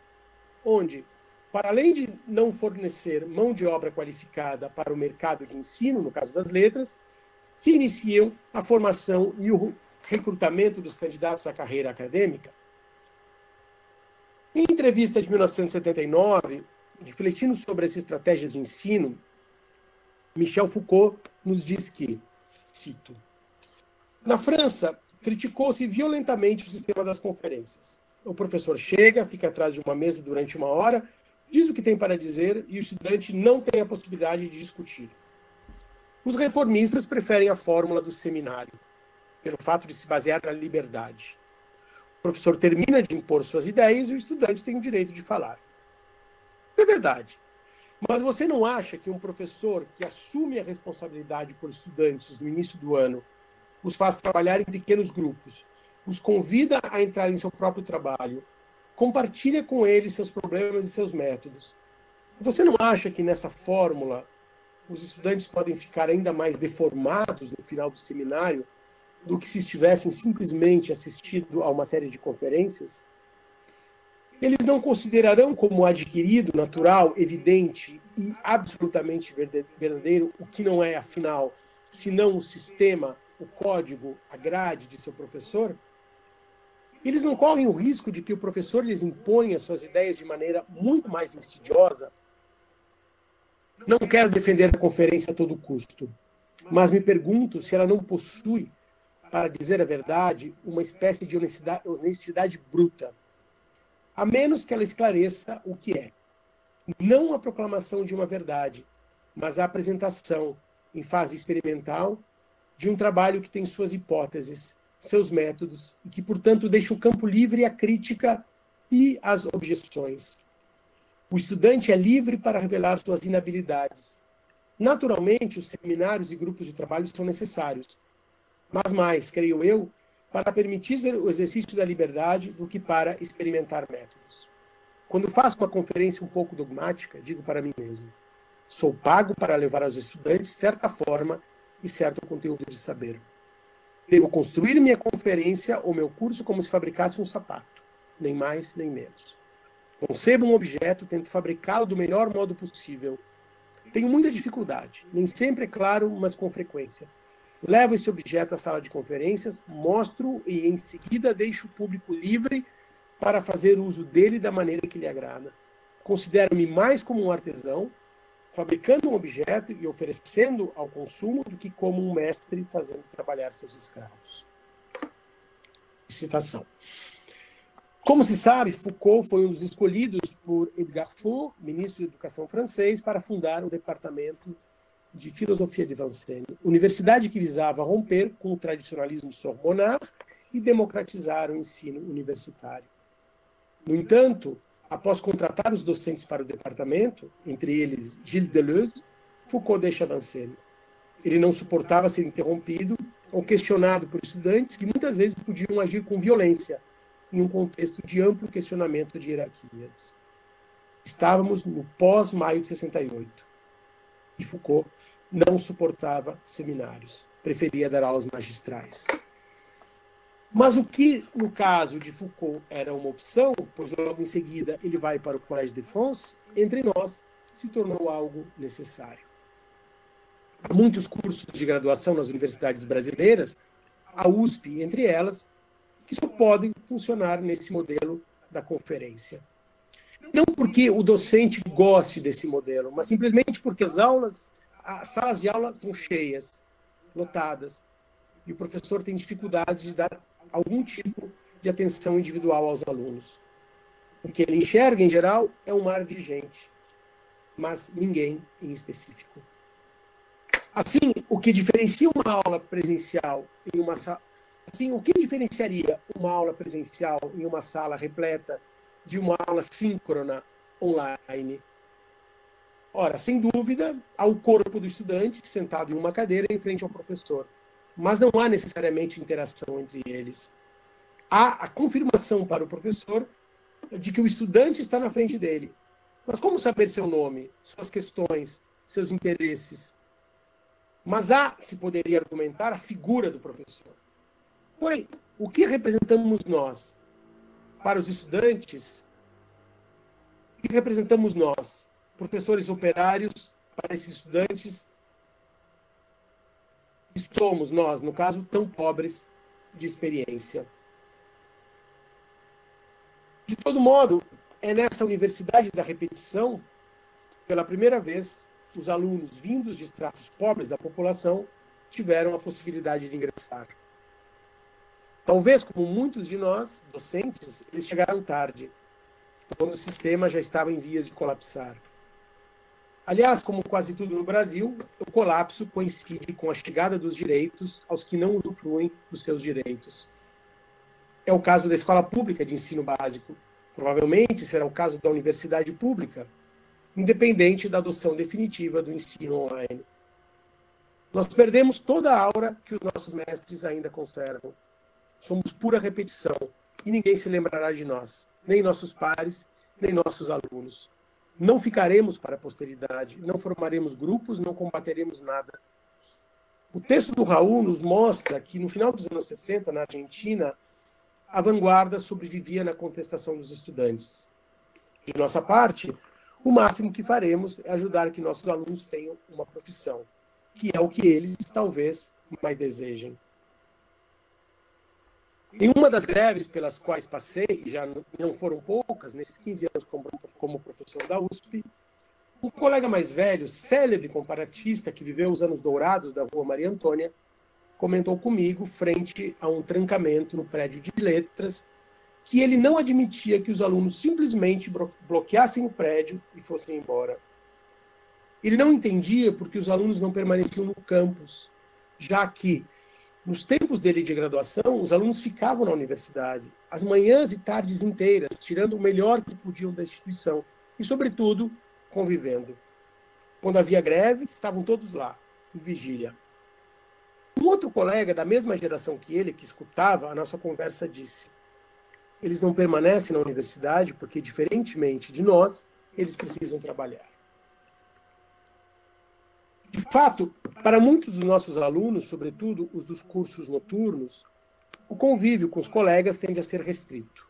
onde, para além de não fornecer mão de obra qualificada para o mercado de ensino, no caso das letras, se iniciam a formação e o recrutamento dos candidatos à carreira acadêmica. Em entrevista de 1979, refletindo sobre as estratégias de ensino, Michel Foucault nos diz que, cito, na França, criticou-se violentamente o sistema das conferências. O professor chega, fica atrás de uma mesa durante 1 hora, diz o que tem para dizer e o estudante não tem a possibilidade de discutir. Os reformistas preferem a fórmula do seminário, pelo fato de se basear na liberdade. O professor termina de impor suas ideias e o estudante tem o direito de falar. É verdade. Mas você não acha que um professor que assume a responsabilidade por estudantes no início do ano, os faz trabalhar em pequenos grupos, os convida a entrar em seu próprio trabalho, compartilha com eles seus problemas e seus métodos? Você não acha que nessa fórmula os estudantes podem ficar ainda mais deformados no final do seminário do que se estivessem simplesmente assistindo a uma série de conferências? Eles não considerarão como adquirido, natural, evidente e absolutamente verdadeiro o que não é, afinal, senão o sistema, o código, a grade de seu professor? Eles não correm o risco de que o professor lhes imponha suas ideias de maneira muito mais insidiosa? Não quero defender a conferência a todo custo, mas me pergunto se ela não possui, para dizer a verdade, uma espécie de honestidade bruta, a menos que ela esclareça o que é. Não a proclamação de uma verdade, mas a apresentação, em fase experimental, de um trabalho que tem suas hipóteses, seus métodos, e que, portanto, deixa o campo livre à crítica e às objeções. O estudante é livre para revelar suas inabilidades. Naturalmente, os seminários e grupos de trabalho são necessários, mas mais, creio eu, para permitir o exercício da liberdade do que para experimentar métodos. Quando faço uma conferência um pouco dogmática, digo para mim mesmo, sou pago para levar aos estudantes certa forma e certo conteúdo de saber. Devo construir minha conferência ou meu curso como se fabricasse um sapato, nem mais nem menos. Concebo um objeto, tento fabricá-lo do melhor modo possível. Tenho muita dificuldade, nem sempre é claro, mas com frequência. Levo esse objeto à sala de conferências, mostro e, em seguida, deixo o público livre para fazer uso dele da maneira que lhe agrada. Considero-me mais como um artesão, fabricando um objeto e oferecendo ao consumo, do que como um mestre fazendo trabalhar seus escravos. Citação. Como se sabe, Foucault foi um dos escolhidos por Edgar Faure, ministro da Educação francês, para fundar o departamento de Filosofia de Vincennes, universidade que visava romper com o tradicionalismo sorbonard e democratizar o ensino universitário. No entanto, após contratar os docentes para o departamento, entre eles Gilles Deleuze, Foucault deixa Vincennes. Ele não suportava ser interrompido ou questionado por estudantes que muitas vezes podiam agir com violência em um contexto de amplo questionamento de hierarquias. Estávamos no pós-maio de 68. E Foucault não suportava seminários, preferia dar aulas magistrais. Mas o que, no caso de Foucault, era uma opção, pois logo em seguida ele vai para o Collège de France, entre nós, se tornou algo necessário. Há muitos cursos de graduação nas universidades brasileiras, a USP entre elas, que só podem funcionar nesse modelo da conferência. Não porque o docente goste desse modelo, mas simplesmente porque as salas de aula são cheias, lotadas, e o professor tem dificuldade de dar algum tipo de atenção individual aos alunos. O que ele enxerga, em geral, é um mar de gente, mas ninguém em específico. Assim, o que diferencia uma aula presencial em uma sala... Assim, o que diferenciaria uma aula presencial em uma sala repleta de uma aula síncrona online? Ora, sem dúvida, há o corpo do estudante sentado em uma cadeira em frente ao professor. Mas não há necessariamente interação entre eles. Há a confirmação para o professor de que o estudante está na frente dele. Mas como saber seu nome, suas questões, seus interesses? Mas há, se poderia argumentar, a figura do professor. Porém, o que representamos nós? Para os estudantes, o que representamos nós, professores operários, para esses estudantes? E somos nós, no caso, tão pobres de experiência. De todo modo, é nessa universidade da repetição, pela primeira vez, os alunos vindos de estratos pobres da população tiveram a possibilidade de ingressar. Talvez, como muitos de nós, docentes, eles chegaram tarde, quando o sistema já estava em vias de colapsar. Aliás, como quase tudo no Brasil, o colapso coincide com a chegada dos direitos aos que não usufruem dos seus direitos. É o caso da escola pública de ensino básico. Provavelmente será o caso da universidade pública, independente da adoção definitiva do ensino online. Nós perdemos toda a aura que os nossos mestres ainda conservam. Somos pura repetição e ninguém se lembrará de nós, nem nossos pares, nem nossos alunos. Não ficaremos para a posteridade, não formaremos grupos, não combateremos nada. O texto do Raul nos mostra que, no final dos anos 60, na Argentina, a vanguarda sobrevivia na contestação dos estudantes. De nossa parte, o máximo que faremos é ajudar que nossos alunos tenham uma profissão, que é o que eles, talvez, mais desejem. Em uma das greves pelas quais passei, e já não foram poucas, nesses 15 anos como professor da USP, um colega mais velho, célebre comparatista que viveu os anos dourados da Rua Maria Antônia, comentou comigo, frente a um trancamento no prédio de letras, que ele não admitia que os alunos simplesmente bloqueassem o prédio e fossem embora. Ele não entendia porque os alunos não permaneciam no campus, já que, nos tempos dele de graduação, os alunos ficavam na universidade, as manhãs e tardes inteiras, tirando o melhor que podiam da instituição e, sobretudo, convivendo. Quando havia greve, estavam todos lá, em vigília. Um outro colega da mesma geração que ele, que escutava a nossa conversa, disse: eles não permanecem na universidade porque, diferentemente de nós, eles precisam trabalhar. De fato, para muitos dos nossos alunos, sobretudo os dos cursos noturnos, o convívio com os colegas tende a ser restrito,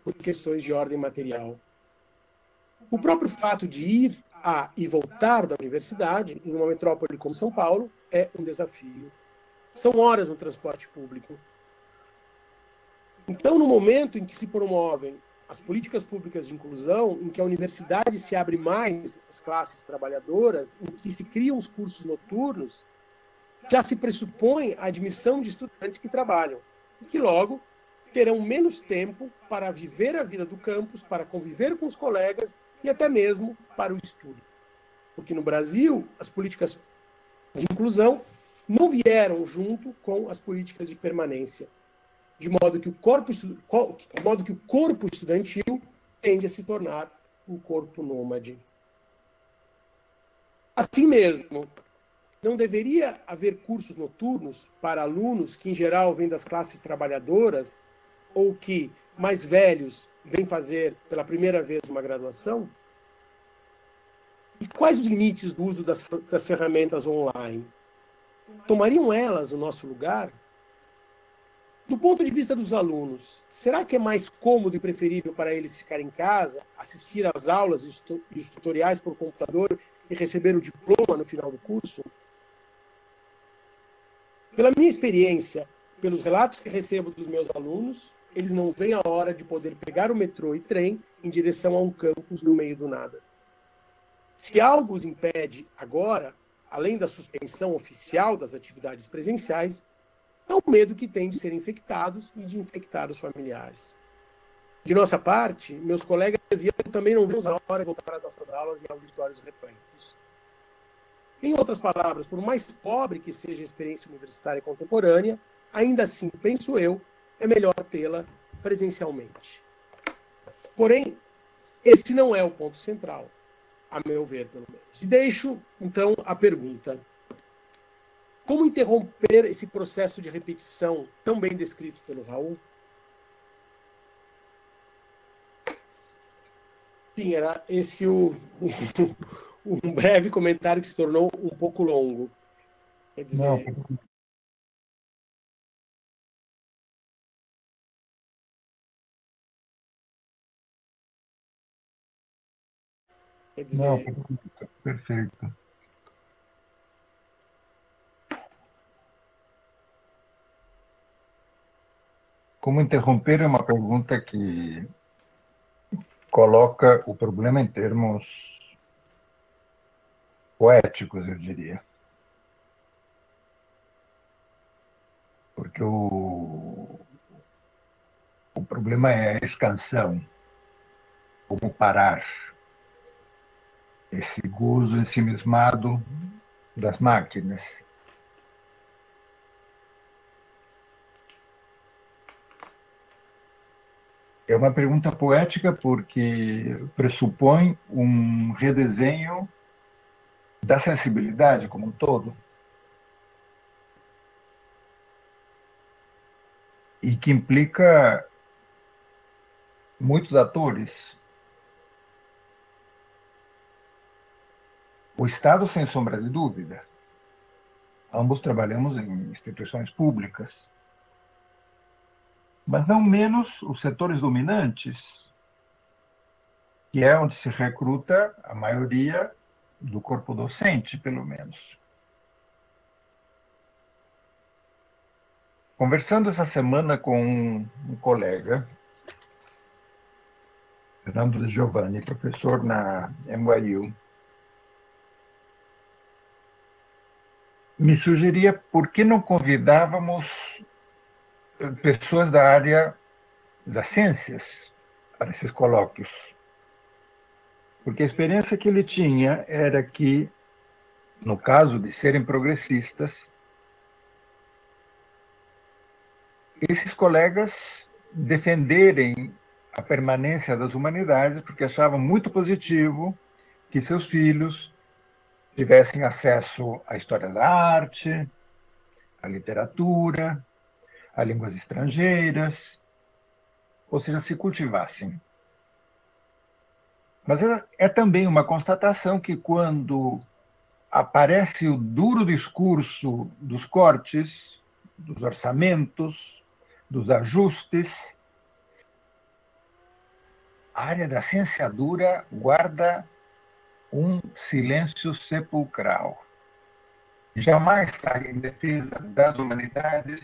por questões de ordem material. O próprio fato de ir e voltar da universidade, em uma metrópole como São Paulo, é um desafio. São horas no transporte público. Então, no momento em que se promovem as políticas públicas de inclusão, em que a universidade se abre mais às classes trabalhadoras, em que se criam os cursos noturnos, já se pressupõe a admissão de estudantes que trabalham e que logo terão menos tempo para viver a vida do campus, para conviver com os colegas e até mesmo para o estudo. Porque no Brasil, as políticas de inclusão não vieram junto com as políticas de permanência, de modo que o corpo estudantil tende a se tornar um corpo nômade. Assim mesmo, não deveria haver cursos noturnos para alunos que, em geral, vêm das classes trabalhadoras ou que, mais velhos, vêm fazer pela primeira vez uma graduação? E quais os limites do uso das ferramentas online? Tomariam elas o nosso lugar? Do ponto de vista dos alunos, será que é mais cômodo e preferível para eles ficarem em casa, assistir às aulas e os tutoriais por computador e receber o diploma no final do curso? Pela minha experiência, pelos relatos que recebo dos meus alunos, eles não veem a hora de poder pegar o metrô e trem em direção a um campus no meio do nada. Se algo os impede agora, além da suspensão oficial das atividades presenciais, é o medo que têm de serem infectados e de infectar os familiares. De nossa parte, meus colegas e eu também não vemos a hora de voltar às nossas aulas em auditórios repletos. Em outras palavras, por mais pobre que seja a experiência universitária contemporânea, ainda assim, penso eu, é melhor tê-la presencialmente. Porém, esse não é o ponto central, a meu ver, pelo menos. E deixo, então, a pergunta: como interromper esse processo de repetição tão bem descrito pelo Raul? Sim, era esse um breve comentário que se tornou um pouco longo. Quer dizer, Não. quer Não, dizer, perfeito. Como interromper é uma pergunta que coloca o problema em termos poéticos, eu diria. Porque o problema é a excansão, como parar esse gozo ensimismado das máquinas. É uma pergunta poética porque pressupõe um redesenho da sensibilidade como um todo e que implica muitos atores. O Estado, sem sombra de dúvida. Ambos trabalhamos em instituições públicas. Mas não menos os setores dominantes, que é onde se recruta a maioria do corpo docente, pelo menos. Conversando essa semana com um colega, Fernando De Giovanni, professor na NYU, me sugeria por que não convidávamos pessoas da área das ciências para esses colóquios. Porque a experiência que ele tinha era que, no caso de serem progressistas, esses colegas defenderem a permanência das humanidades porque achavam muito positivo que seus filhos tivessem acesso à história da arte, à literatura, a línguas estrangeiras, ou seja, se cultivassem. Mas é também uma constatação que quando aparece o duro discurso dos cortes, dos orçamentos, dos ajustes, a área da ciência dura guarda um silêncio sepulcral. Jamais está em defesa das humanidades,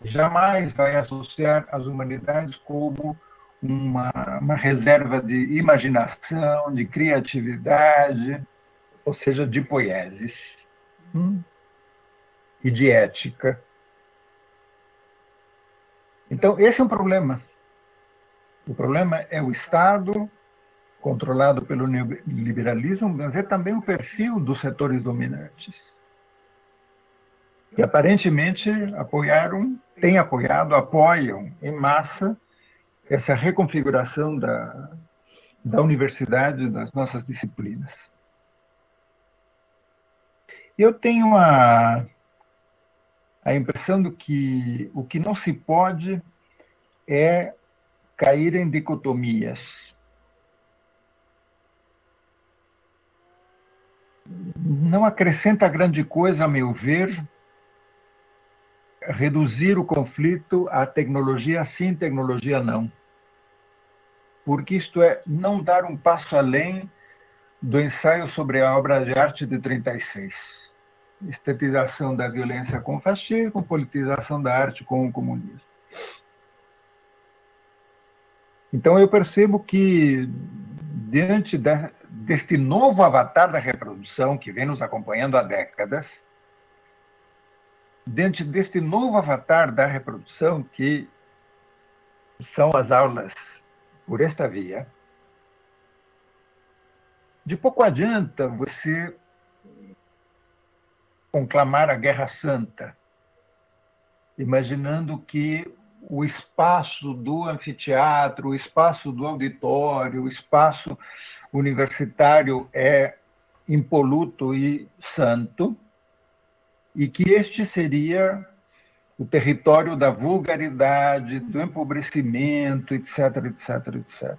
jamais vai associar as humanidades como uma reserva de imaginação, de criatividade, ou seja, de poieses e de ética. Então, esse é um problema. O problema é o Estado, controlado pelo liberalismo, mas é também o perfil dos setores dominantes, que aparentemente têm apoiado, apoiam em massa essa reconfiguração da universidade, das nossas disciplinas. Eu tenho a impressão de que o que não se pode é cair em dicotomias. Não acrescenta grande coisa, a meu ver, reduzir o conflito à tecnologia sim, tecnologia não. Porque isto é não dar um passo além do ensaio sobre a obra de arte de 36. Estetização da violência com o fascismo, politização da arte com o comunismo. Então eu percebo que, diante deste novo avatar da reprodução que vem nos acompanhando há décadas, diante deste novo avatar da reprodução que são as aulas por esta via, de pouco adianta você conclamar a Guerra Santa, imaginando que o espaço do anfiteatro, o espaço do auditório, o espaço universitário é impoluto e santo, e que este seria o território da vulgaridade, do empobrecimento, etc, etc, etc.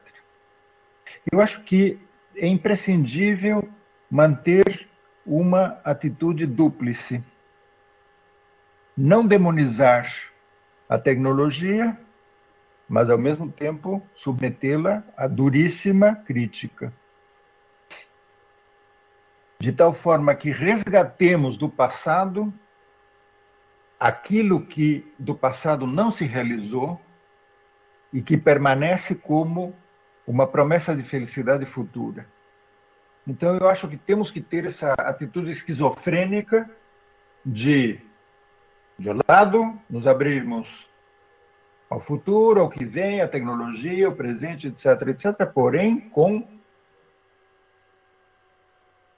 Eu acho que é imprescindível manter uma atitude dúplice. Não demonizar a tecnologia, mas, ao mesmo tempo, submetê-la a duríssima crítica. De tal forma que resgatemos do passado aquilo que do passado não se realizou e que permanece como uma promessa de felicidade futura. Então, eu acho que temos que ter essa atitude esquizofrênica de um lado, nos abrirmos ao futuro, ao que vem, à tecnologia, ao presente, etc, etc, porém com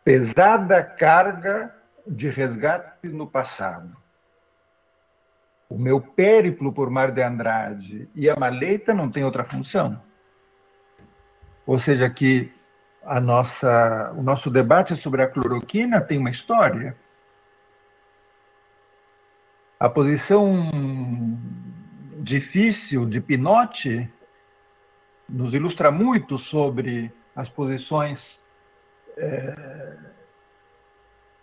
pesada carga de resgate no passado. O meu périplo por Mar de Andrade e a maleta não tem outra função. Ou seja, que o nosso debate sobre a cloroquina tem uma história. A posição difícil de Pinotti nos ilustra muito sobre as posições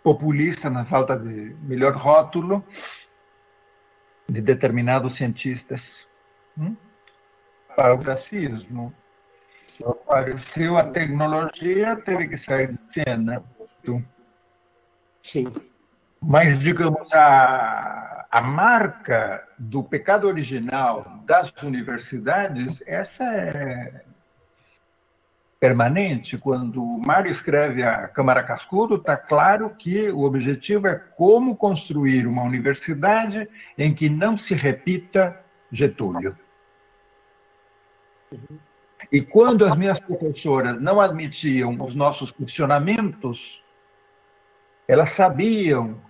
populistas, na falta de melhor rótulo, de determinados cientistas. Para o racismo, apareceu a tecnologia, teve que sair de cena. Sim. Mas, digamos, a marca do pecado original das universidades, essa é permanente. Quando o Mário escreve a Câmara Cascudo, está claro que o objetivo é como construir uma universidade em que não se repita Getúlio. E quando as minhas professoras não admitiam os nossos questionamentos, elas sabiam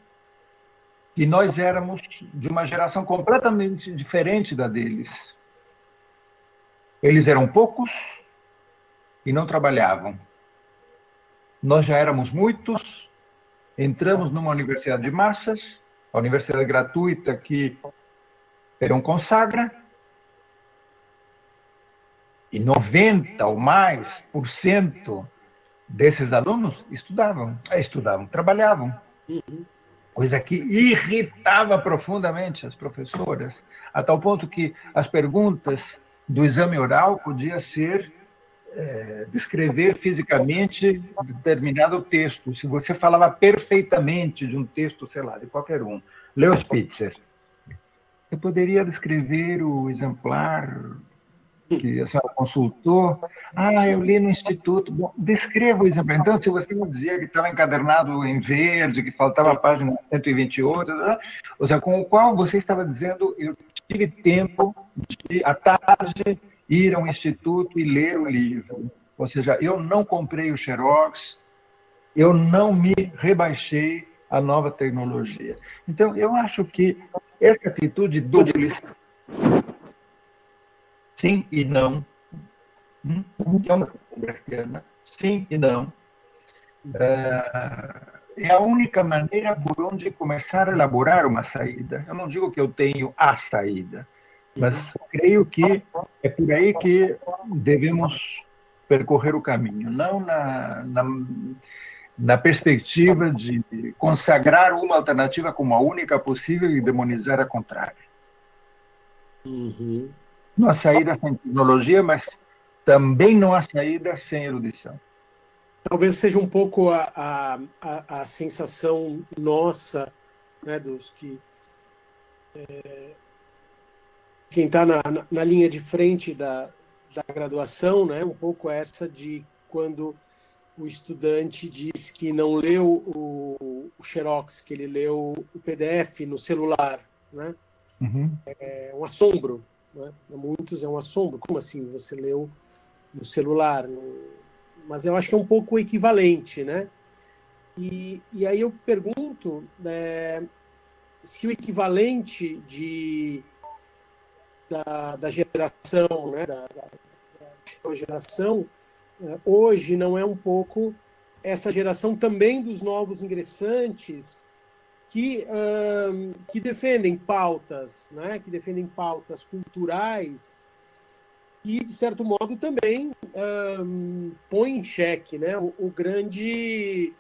que nós éramos de uma geração completamente diferente da deles. Eles eram poucos e não trabalhavam. Nós já éramos muitos, entramos numa universidade de massas, a universidade gratuita que Perón consagra, e 90% ou mais desses alunos estudavam, trabalhavam. Coisa que irritava profundamente as professoras, a tal ponto que as perguntas do exame oral podiam ser descrever fisicamente determinado texto. Se você falava perfeitamente de um texto, sei lá, de qualquer um, Leo Spitzer, você poderia descrever o exemplar que a senhora consultou. Eu li no Instituto. Bom, descreva o exemplo. Então, se você me dizia que estava encadernado em verde, que faltava a página 128, ou seja, com o qual você estava dizendo, eu tive tempo de, à tarde, ir a um instituto e ler o livro. Ou seja, eu não comprei o Xerox, eu não me rebaixei à nova tecnologia. Então, eu acho que essa atitude dúplice, sim e não, é uma coisa, sim e não, é a única maneira por onde começar a elaborar uma saída. Eu não digo que eu tenho a saída, mas creio que é por aí que devemos percorrer o caminho, não na perspectiva de consagrar uma alternativa como a única possível e demonizar a contrária. Não há saída sem tecnologia, mas também não há saída sem erudição. Talvez seja um pouco a sensação nossa, né, dos que quem está na linha de frente da graduação, né, um pouco essa de quando o estudante diz que não leu o Xerox, que ele leu o PDF no celular, né? É um assombro, né? Para muitos é um assombro. Como assim você leu no celular, mas eu acho que é um pouco equivalente, né? E aí eu pergunto se o equivalente da geração, né, da geração, hoje não é um pouco essa geração também dos novos ingressantes que defendem pautas, né, que defendem pautas culturais e, de certo modo, também põe em xeque, né, o grande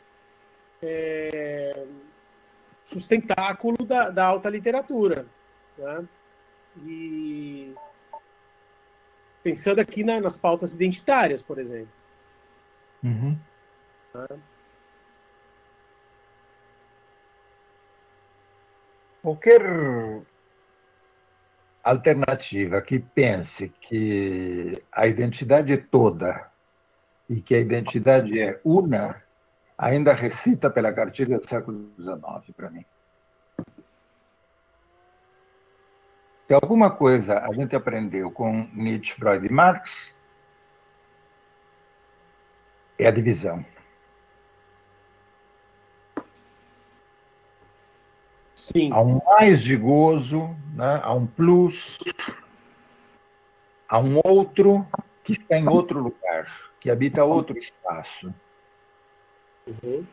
sustentáculo da alta literatura, né? E pensando aqui nas pautas identitárias, por exemplo. Uhum. Qualquer alternativa que pense que a identidade é toda e que a identidade é una, ainda recita pela cartilha do século XIX, para mim. Se alguma coisa a gente aprendeu com Nietzsche, Freud e Marx, é a divisão. Sim. Há um mais de gozo, né? Há um plus, há um outro que está em outro lugar, que habita outro espaço. Uhum.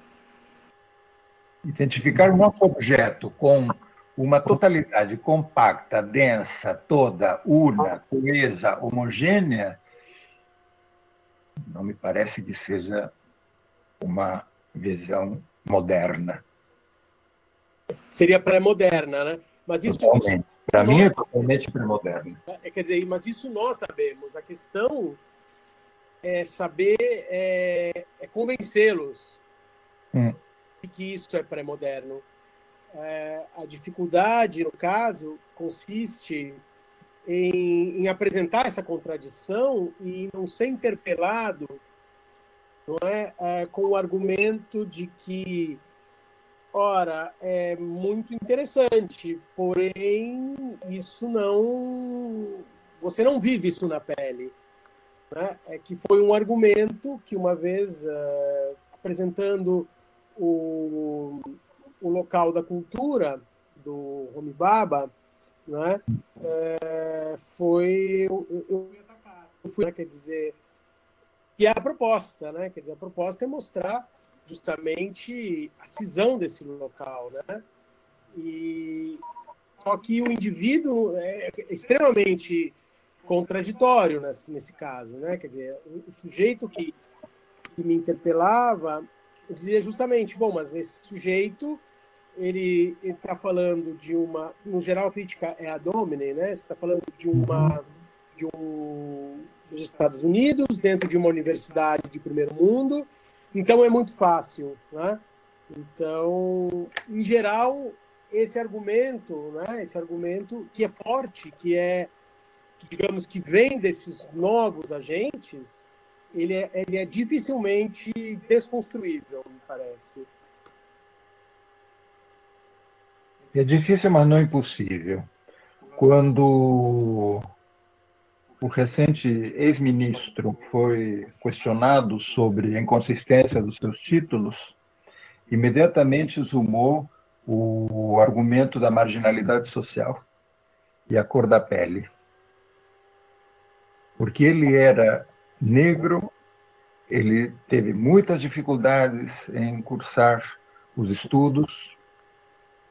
Identificar o nosso objeto com uma totalidade compacta, densa, toda, una, coesa, homogênea, não me parece que seja uma visão moderna. Seria pré-moderna, né? Mas isso para mim é totalmente pré-moderna. Quer dizer, mas isso nós sabemos. A questão é saber convencê-los de que isso é pré-moderno. A dificuldade, no caso, consiste em apresentar essa contradição e não ser interpelado, não com o argumento de que, ora, é muito interessante, porém isso não, você não vive isso na pele, né? É que foi um argumento que uma vez apresentando o local da cultura do Homi Bhabha, né? Foi eu fui atacado, né? Quer dizer, que é a proposta, né? Quer dizer, a proposta é mostrar justamente a cisão desse local, né? E só que o indivíduo é extremamente contraditório nesse caso, né? Quer dizer, o sujeito que me interpelava dizia justamente, bom, mas esse sujeito ele está falando de uma, no geral a crítica é ad hominem, né? Você está falando dos Estados Unidos, dentro de uma universidade de primeiro mundo, então é muito fácil, né? Então, em geral, esse argumento, né? Esse argumento que é forte, que digamos que vem desses novos agentes, ele é dificilmente desconstruível, me parece. É difícil, mas não impossível. Quando o recente ex-ministro foi questionado sobre a inconsistência dos seus títulos, imediatamente exumou o argumento da marginalidade social e a cor da pele. Porque ele era negro, ele teve muitas dificuldades em cursar os estudos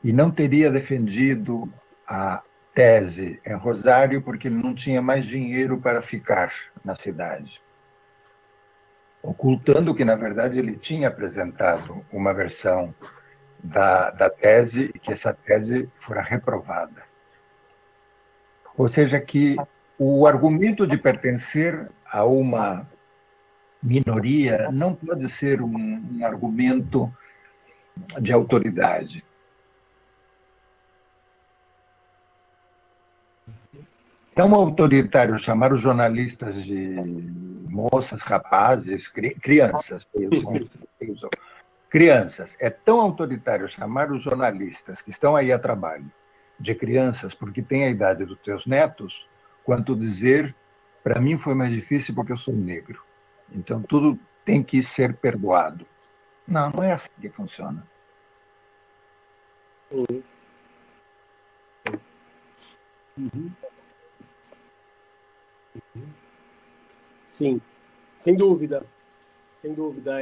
e não teria defendido a tese em Rosário porque ele não tinha mais dinheiro para ficar na cidade, ocultando que, na verdade, ele tinha apresentado uma versão da tese e que essa tese fora reprovada. Ou seja, que o argumento de pertencer a uma minoria não pode ser um argumento de autoridade. Tão autoritário chamar os jornalistas de moças, rapazes, crianças. Crianças. É tão autoritário chamar os jornalistas que estão aí a trabalho de crianças porque têm a idade dos seus netos, quanto dizer Para mim foi mais difícil porque eu sou negro. Então tudo tem que ser perdoado. Não, não é assim que funciona. Uhum. Uhum. Sim, sem dúvida. Sem dúvida.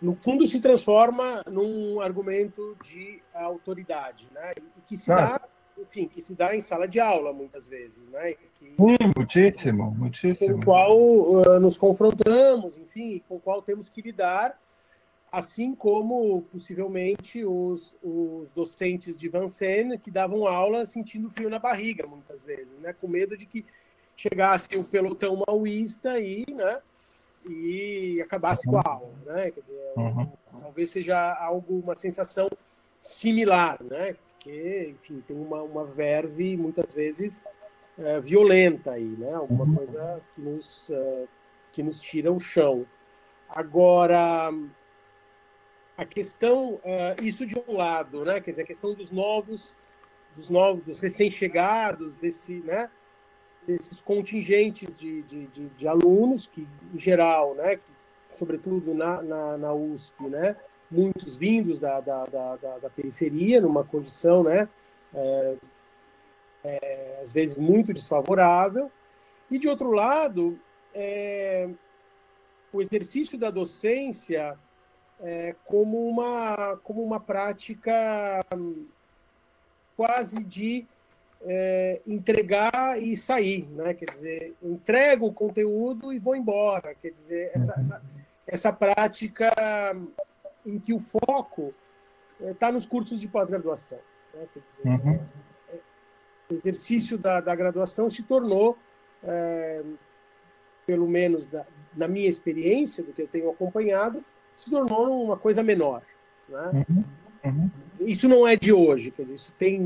No fundo, se transforma num argumento de autoridade, né? E que se dá, enfim, que se dá em sala de aula, muitas vezes, né? Sim, muitíssimo, Com o muitíssimo. qual nos confrontamos, enfim, com o qual temos que lidar, assim como, possivelmente, os docentes de Vincennes que davam aula sentindo frio na barriga, muitas vezes, né? Com medo de que chegasse o pelotão maoísta e acabasse com a aula, né? Quer dizer, talvez seja uma sensação similar, né? Porque, enfim, tem uma verve, muitas vezes, violenta aí, né? Alguma coisa que nos tira o chão. Agora, a questão, isso de um lado, né? Quer dizer, a questão dos recém-chegados, desses contingentes de alunos que, em geral, né? Sobretudo na USP, né? Muitos vindos da periferia, numa condição, né? Às vezes muito desfavorável. E, de outro lado, o exercício da docência como uma prática quase de entregar e sair, né? Quer dizer, entrego o conteúdo e vou embora. Quer dizer, essa prática em que o foco está nos cursos de pós-graduação, né? Quer dizer, o exercício da graduação se tornou, pelo menos na minha experiência, do que eu tenho acompanhado, se tornou uma coisa menor, né? Isso não é de hoje, quer dizer, isso tem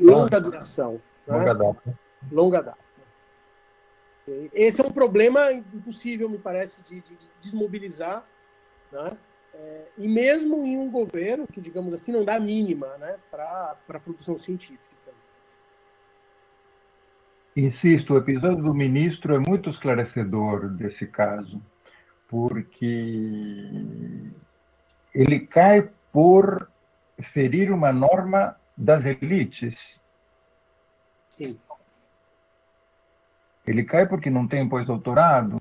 longa duração, né? Longa data. Esse é um problema impossível, me parece, de desmobilizar, né? E mesmo em um governo que, digamos assim, não dá a mínima, né, para a produção científica. Insisto, o episódio do ministro é muito esclarecedor desse caso, porque ele cai por ferir uma norma das elites. Sim. Ele cai porque não tem pós-doutorado,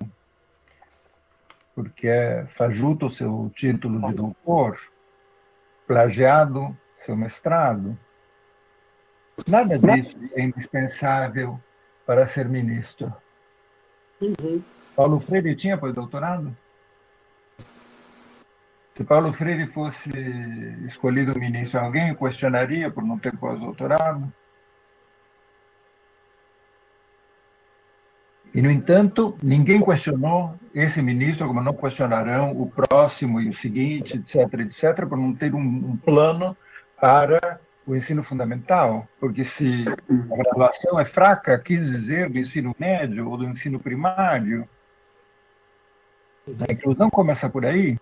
porque é fajuto o seu título de doutor, plagiado seu mestrado. Nada disso é indispensável para ser ministro. Paulo Freire tinha pós-doutorado? Se Paulo Freire fosse escolhido ministro, alguém o questionaria por não ter pós-doutorado? E, no entanto, ninguém questionou esse ministro, como não questionarão o próximo e o seguinte, etc., por não ter um plano para o ensino fundamental. Porque se a graduação é fraca, quis dizer do ensino médio ou do ensino primário. A inclusão começa por aí.